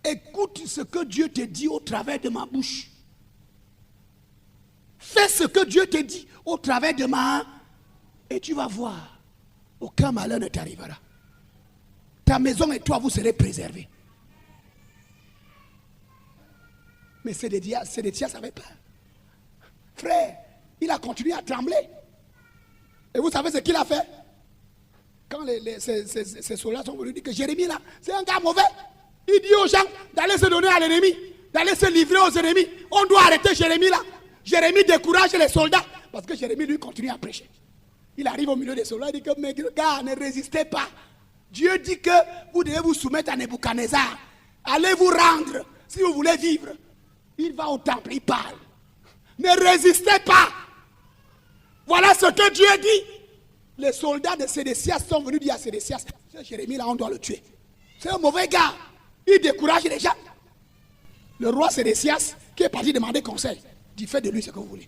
écoute ce que Dieu te dit au travers de ma bouche. Fais ce que Dieu te dit au travers de ma... Et tu vas voir, aucun malheur ne t'arrivera. Ta maison et toi, vous serez préservés. Mais Sédécias avait peur. Frère, il a continué à trembler. Et vous savez ce qu'il a fait? Quand ces soldats sont venus dire que Jérémie là, c'est un gars mauvais. Il dit aux gens d'aller se donner à l'ennemi, d'aller se livrer aux ennemis. On doit arrêter Jérémie là. Jérémie décourage les soldats. Parce que Jérémie lui continue à prêcher. Il arrive au milieu des soldats, il dit que mes gars, ne résistez pas. Dieu dit que vous devez vous soumettre à Nebuchadnezzar. Allez vous rendre si vous voulez vivre, il va au temple, il parle. Ne résistez pas. Voilà ce que Dieu dit. Les soldats de Sédécias sont venus dire à Sédécias, ce Jérémie là, on doit le tuer. C'est un mauvais gars. Il décourage les gens. Le roi Sédécias, qui est parti demander conseil, dit, faites de lui ce que vous voulez.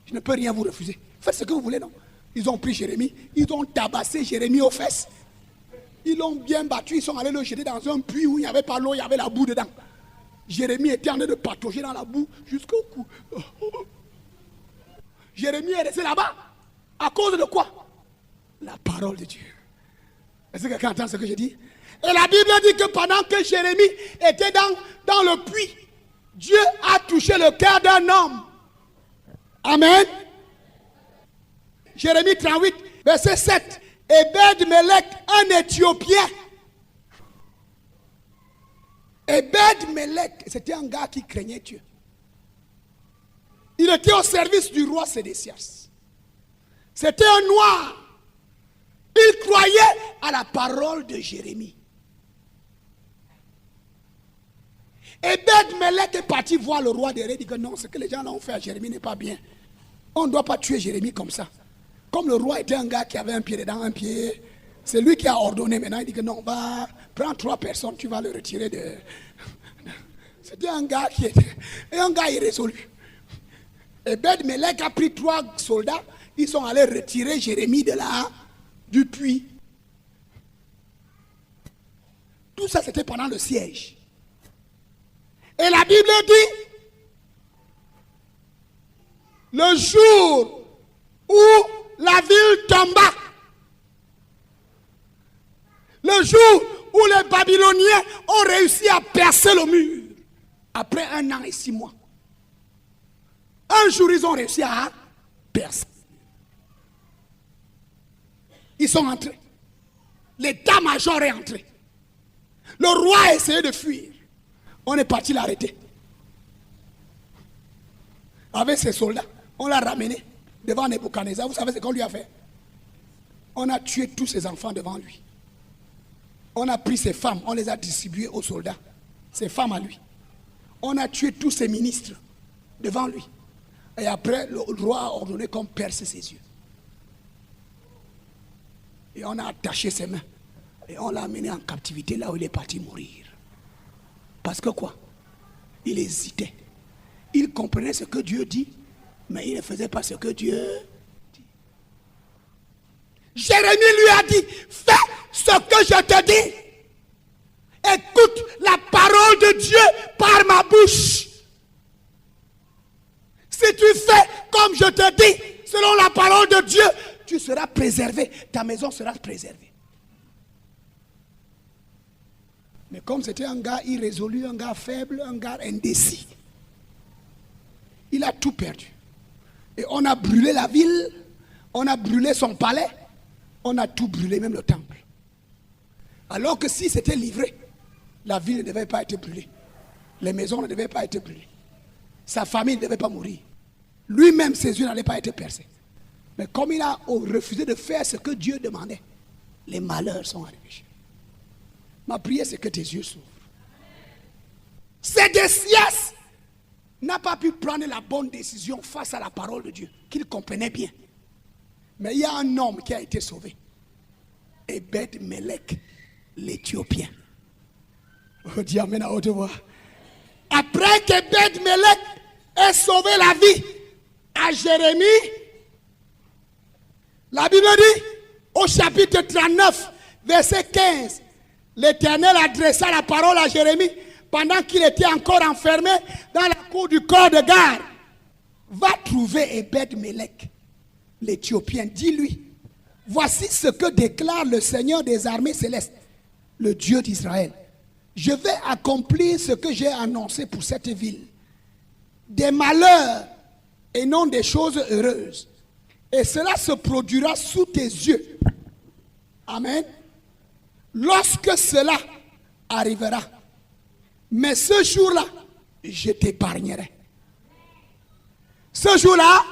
Je ne peux rien vous refuser. Faites ce que vous voulez, non? Ils ont pris Jérémie, ils ont tabassé Jérémie aux fesses. Ils l'ont bien battu, ils sont allés le jeter dans un puits où il n'y avait pas l'eau, il y avait la boue dedans. Jérémie était en train de patauger dans la boue jusqu'au cou. Jérémie est resté là-bas. À cause de quoi? La parole de Dieu. Est-ce que quelqu'un entend ce que je dis? Et la Bible dit que pendant que Jérémie était dans le puits, Dieu a touché le cœur d'un homme. Amen. Jérémie 38, verset 7. Ebed-Melech, un Éthiopien. Ebed-Melech, c'était un gars qui craignait Dieu. Il était au service du roi Sédécias. C'était un noir. Il croyait à la parole de Jérémie. Ebed-Melech est parti voir le roi d'Éré. Il dit que non, ce que les gens ont fait à Jérémie n'est pas bien. On ne doit pas tuer Jérémie comme ça. Comme le roi était un gars qui avait un pied dedans, un pied, c'est lui qui a ordonné. Maintenant, il dit que non, va prendre 3 personnes, tu vas le retirer de... C'était un gars qui était... Et un gars irrésolu. Ebed-Melech a pris 3 soldats. Ils sont allés retirer Jérémie de là, du puits. Tout ça, c'était pendant le siège. Et la Bible dit, le jour où la ville tomba, le jour où les Babyloniens ont réussi à percer le mur, après 1 an et 6 mois, un jour ils ont réussi à percer. Ils sont entrés. L'état-major est entré. Le roi a essayé de fuir. On est parti l'arrêter. Avec ses soldats, on l'a ramené devant Nebuchadnezzar. Vous savez ce qu'on lui a fait? On a tué tous ses enfants devant lui. On a pris ses femmes, on les a distribuées aux soldats. Ses femmes à lui. On a tué tous ses ministres devant lui. Et après, le roi a ordonné qu'on perce ses yeux. Et on a attaché ses mains. Et on l'a amené en captivité là où il est parti mourir. Parce que quoi? Il hésitait. Il comprenait ce que Dieu dit, mais il ne faisait pas ce que Dieu dit. Jérémie lui a dit, fais ce que je te dis. Écoute la parole de Dieu par ma bouche. Si tu fais comme je te dis, selon la parole de Dieu, tu seras préservé, ta maison sera préservée. Mais comme c'était un gars irrésolu, un gars faible, un gars indécis, il a tout perdu. Et on a brûlé la ville, on a brûlé son palais, on a tout brûlé, même le temple. Alors que si c'était livré, la ville ne devait pas être brûlée. Les maisons ne devaient pas être brûlées. Sa famille ne devait pas mourir. Lui-même, ses yeux n'allaient pas être percés. Mais comme il a refusé de faire ce que Dieu demandait, les malheurs sont arrivés. Ma prière, c'est que tes yeux s'ouvrent. Sédécias n'a pas pu prendre la bonne décision face à la parole de Dieu, qu'il comprenait bien. Mais il y a un homme qui a été sauvé. Ebed-Melech, l'Éthiopien. Oh, dis amen à haute voix. Après qu'Ebed-Melech ait sauvé la vie à Jérémie, la Bible dit, au chapitre 39, verset 15, l'Éternel adressa la parole à Jérémie pendant qu'il était encore enfermé dans la cour du corps de garde. Va trouver Ebed-Melech, l'Éthiopien. Dis-lui, voici ce que déclare le Seigneur des armées célestes, le Dieu d'Israël. Je vais accomplir ce que j'ai annoncé pour cette ville. Des malheurs et non des choses heureuses. Et cela se produira sous tes yeux. Amen. Lorsque cela arrivera. Mais ce jour-là, je t'épargnerai. Ce jour-là,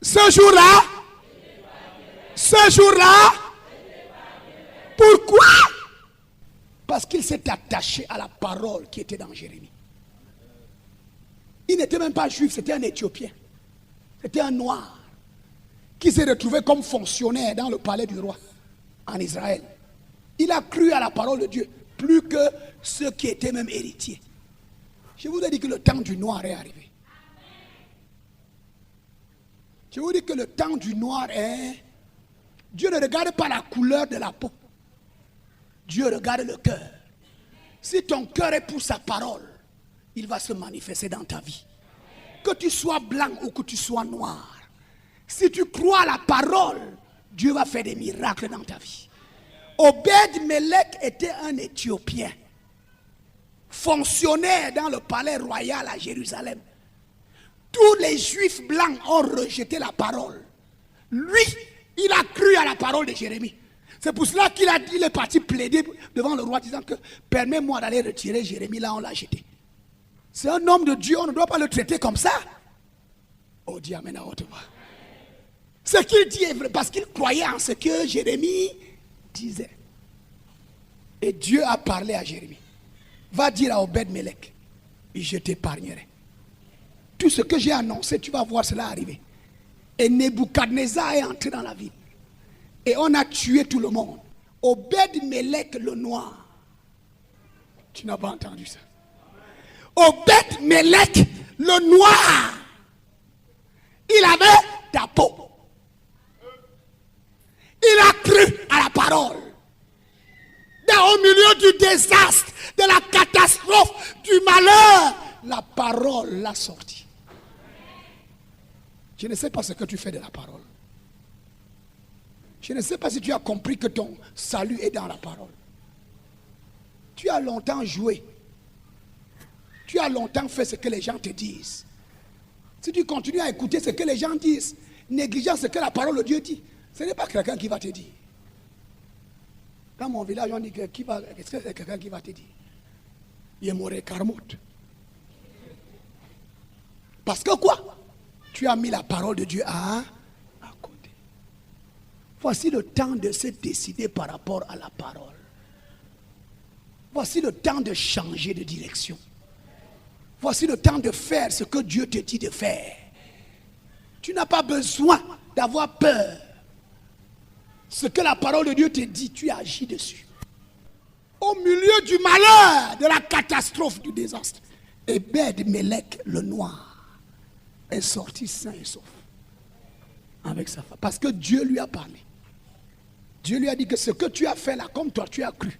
ce jour-là, ce jour-là, pourquoi? Parce qu'il s'est attaché à la parole qui était dans Jérémie. Il n'était même pas juif, c'était un Éthiopien. C'était un noir qui s'est retrouvé comme fonctionnaire dans le palais du roi en Israël. Il a cru à la parole de Dieu plus que ceux qui étaient même héritiers. Je vous ai dit que le temps du noir est arrivé. Je vous dis que le temps du noir est... Dieu ne regarde pas la couleur de la peau. Dieu regarde le cœur. Si ton cœur est pour sa parole, il va se manifester dans ta vie. Que tu sois blanc ou que tu sois noir. Si tu crois à la parole, Dieu va faire des miracles dans ta vie. Obed-Melech était un Éthiopien, fonctionnaire dans le palais royal à Jérusalem. Tous les Juifs blancs ont rejeté la parole. Lui, il a cru à la parole de Jérémie. C'est pour cela qu'il est parti plaider devant le roi disant que permets-moi d'aller retirer Jérémie, là on l'a jeté. C'est un homme de Dieu, on ne doit pas le traiter comme ça. Oh Dieu, amen à haute voix. Ce qu'il dit est vrai parce qu'il croyait en ce que Jérémie disait. Et Dieu a parlé à Jérémie. Va dire à Obed-Melech, et je t'épargnerai. Tout ce que j'ai annoncé, tu vas voir cela arriver. Et Nebuchadnezzar est entré dans la ville. Et on a tué tout le monde. Obed-Melech le noir. Tu n'as pas entendu ça. Obed-Melech le noir. Il avait ta peau. Il a cru à la parole. Au milieu du désastre, de la catastrophe, du malheur, la parole l'a sorti. Je ne sais pas ce que tu fais de la parole. Je ne sais pas si tu as compris que ton salut est dans la parole. Tu as longtemps joué. Tu as longtemps fait ce que les gens te disent. Si tu continues à écouter ce que les gens disent, négligeant ce que la parole de Dieu dit, ce n'est pas quelqu'un qui va te dire. Dans mon village, on dit que est-ce que c'est quelqu'un qui va te dire? Il est mort Carmotte. Parce que quoi? Tu as mis la parole de Dieu à côté. Voici le temps de se décider par rapport à la parole. Voici le temps de changer de direction. Voici le temps de faire ce que Dieu te dit de faire. Tu n'as pas besoin d'avoir peur. Ce que la parole de Dieu te dit, tu agis dessus. Au milieu du malheur, de la catastrophe, du désastre, Obed-Melech le noir est sorti sain et sauf avec sa femme. Parce que Dieu lui a parlé. Dieu lui a dit que ce que tu as fait là, comme toi tu as cru,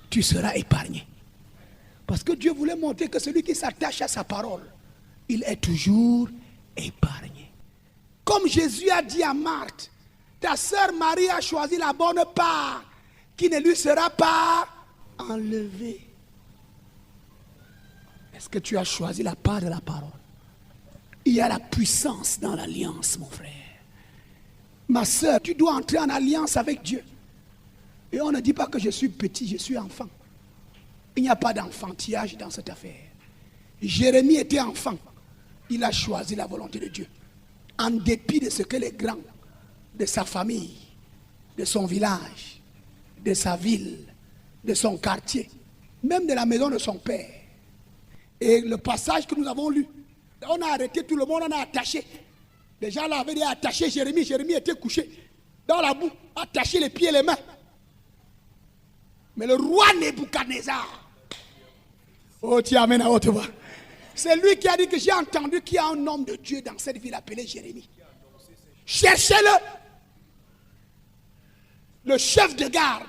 tu seras épargné. Parce que Dieu voulait montrer que celui qui s'attache à sa parole, il est toujours épargné. Comme Jésus a dit à Marthe, ta sœur Marie a choisi la bonne part qui ne lui sera pas enlevée. Est-ce que tu as choisi la part de la parole? Il y a la puissance dans l'alliance, mon frère. Ma sœur, tu dois entrer en alliance avec Dieu. Et on ne dit pas que je suis petit, je suis enfant. Il n'y a pas d'enfantillage dans cette affaire. Jérémie était enfant. Il a choisi la volonté de Dieu. En dépit de ce que les grands de sa famille, de son village, de sa ville, de son quartier, même de la maison de son père. Et le passage que nous avons lu, on a arrêté tout le monde, on a attaché. Les gens là avaient dit attacher Jérémie. Jérémie était couché dans la boue, attaché les pieds et les mains. Mais le roi Nebuchadnezzar, oh tu amènes à haute voix. C'est lui qui a dit que j'ai entendu qu'il y a un homme de Dieu dans cette ville appelée Jérémie. Cherchez-le. Le chef de garde,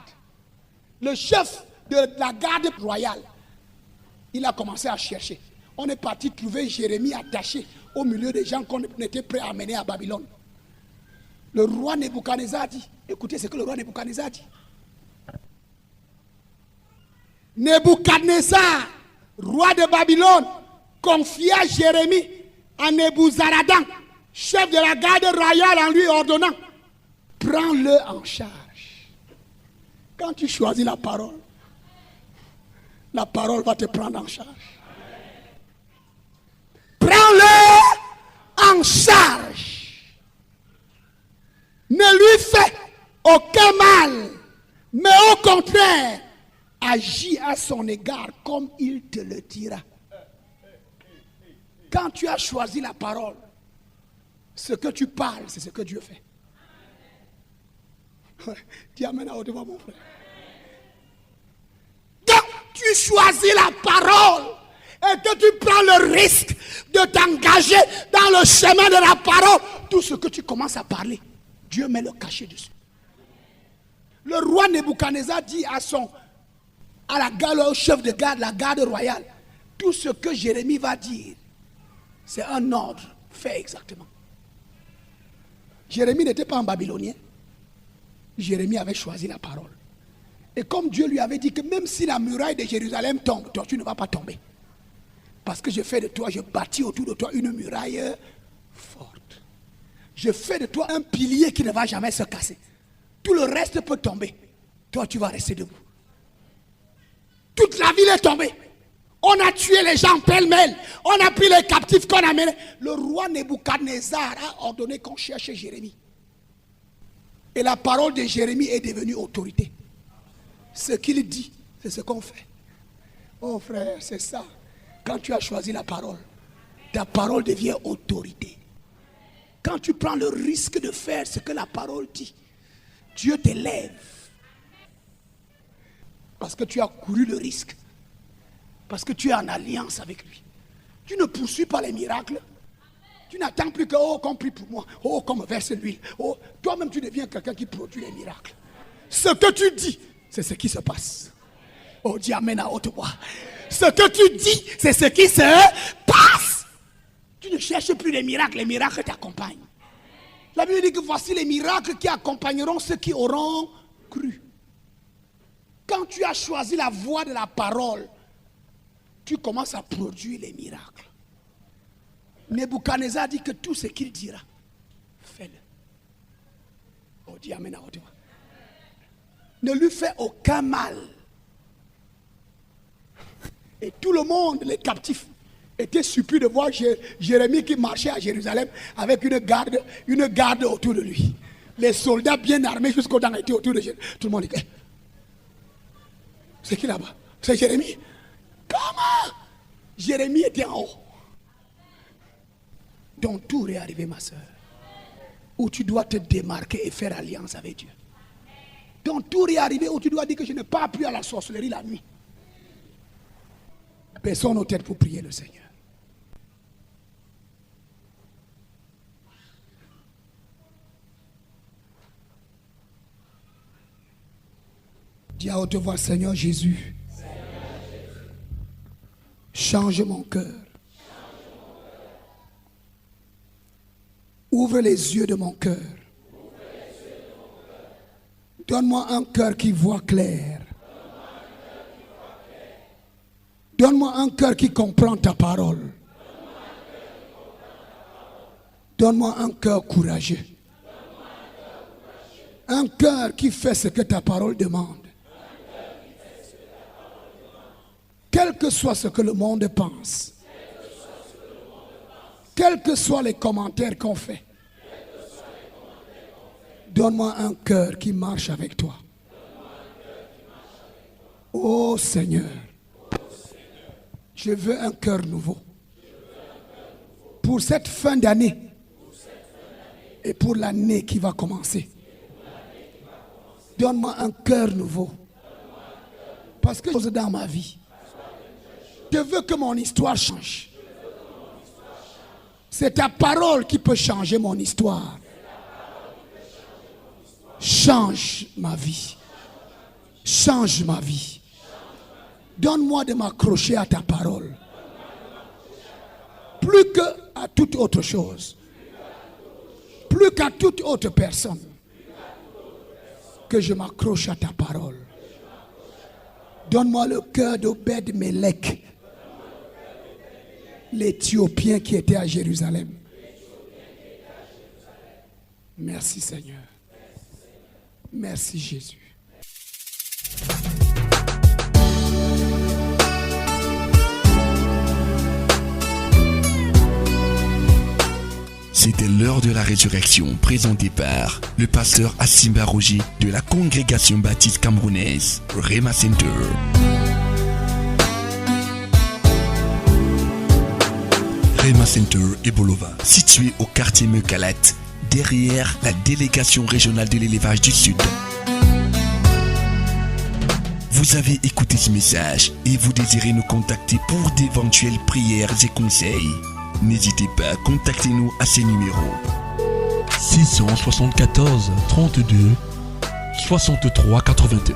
le chef de la garde royale, il a commencé à chercher. On est parti trouver Jérémie attaché au milieu des gens qu'on était prêts à amener à Babylone. Le roi Nebuchadnezzar dit, écoutez ce que le roi Nebuchadnezzar dit. Nebuchadnezzar, roi de Babylone, confia Jérémie à Nebuzaradan, chef de la garde royale, en lui ordonnant, prends-le en charge. Quand tu choisis la parole va te prendre en charge. Prends-le en charge. Ne lui fais aucun mal, mais au contraire, agis à son égard comme il te le dira. Quand tu as choisi la parole, ce que tu parles, c'est ce que Dieu fait. Dis amen à haute voix, mon frère. Quand tu choisis la parole et que tu prends le risque de t'engager dans le chemin de la parole, tout ce que tu commences à parler, Dieu met le cachet dessus. Le roi Nebuchadnezzar dit à la garde, au chef de garde, la garde royale, tout ce que Jérémie va dire, c'est un ordre fait exactement. Jérémie n'était pas un babylonien. Jérémie avait choisi la parole. Et comme Dieu lui avait dit que même si la muraille de Jérusalem tombe, toi tu ne vas pas tomber. Parce que je fais de toi, je bâtis autour de toi une muraille forte. Je fais de toi un pilier qui ne va jamais se casser. Tout le reste peut tomber. Toi tu vas rester debout. Toute la ville est tombée. On a tué les gens pêle-mêle. On a pris les captifs qu'on a menés. Le roi Nebuchadnezzar a ordonné qu'on cherche Jérémie. Et la parole de Jérémie est devenue autorité. Ce qu'il dit, c'est ce qu'on fait. Oh frère, c'est ça. Quand tu as choisi la parole, ta parole devient autorité. Quand tu prends le risque de faire ce que la parole dit, Dieu t'élève. Parce que tu as couru le risque. Parce que tu es en alliance avec lui. Tu ne poursuis pas les miracles. Tu n'attends plus que, oh, qu'on prie pour moi. Oh, qu'on me verse l'huile. Oh, toi-même, tu deviens quelqu'un qui produit les miracles. Ce que tu dis, c'est ce qui se passe. Oh, dis amen à haute voix. Ce que tu dis, c'est ce qui se passe. Tu ne cherches plus les miracles t'accompagnent. La Bible dit que voici les miracles qui accompagneront ceux qui auront cru. Quand tu as choisi la voie de la parole, tu commences à produire les miracles. Nebuchadnezzar dit que tout ce qu'il dira, fais-le. Oh, dis amen à haute voix. Ne lui fais aucun mal. Et tout le monde, les captifs, étaient surpris de voir Jérémie qui marchait à Jérusalem avec une garde autour de lui. Les soldats bien armés jusqu'aux dents étaient autour de Jérémie. Tout le monde dit, c'est qui là-bas? C'est Jérémie. Comment? Jérémie était en haut. Ton tour est arrivé, ma soeur, où tu dois te démarquer et faire alliance avec Dieu. Ton tour est arrivé où tu dois dire que je ne pars plus à la sorcellerie la nuit. Baissons nos têtes pour prier le Seigneur. Dis à haute voix, Seigneur Jésus, change mon cœur. Ouvre les yeux de mon cœur. Donne-moi un cœur qui voit clair. Donne-moi un cœur qui comprend ta parole. Donne-moi un cœur courageux. Un cœur qui fait ce que ta parole demande. Quel que soit ce que le monde pense. Quels que soient les commentaires qu'on fait. Donne-moi un cœur qui marche avec toi. Oh Seigneur, je veux un cœur nouveau. Pour cette fin d'année et pour l'année qui va commencer. Donne-moi un cœur nouveau. Parce que dans ma vie, je veux que mon histoire change. C'est ta parole qui peut changer mon histoire. Change ma vie. Change ma vie. Donne-moi de m'accrocher à ta parole. Plus qu'à toute autre chose. Plus qu'à toute autre personne. Que je m'accroche à ta parole. Donne-moi le cœur d'Obed-Mélec, l'Éthiopien qui était à Jérusalem. Merci Seigneur. Merci Jésus. C'est C'était l'heure de la résurrection, présenté par le pasteur Assimba Roger de la congrégation baptiste camerounaise, Rema Center. Rema Center et Bolova, situé au quartier Meucalat, derrière la délégation régionale de l'élevage du Sud. Vous avez écouté ce message et vous désirez nous contacter pour d'éventuelles prières et conseils. N'hésitez pas à contacter nous à ces numéros 674 32 63 81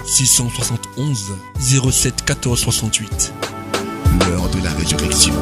671 07 14 68. L'heure de la résurrection.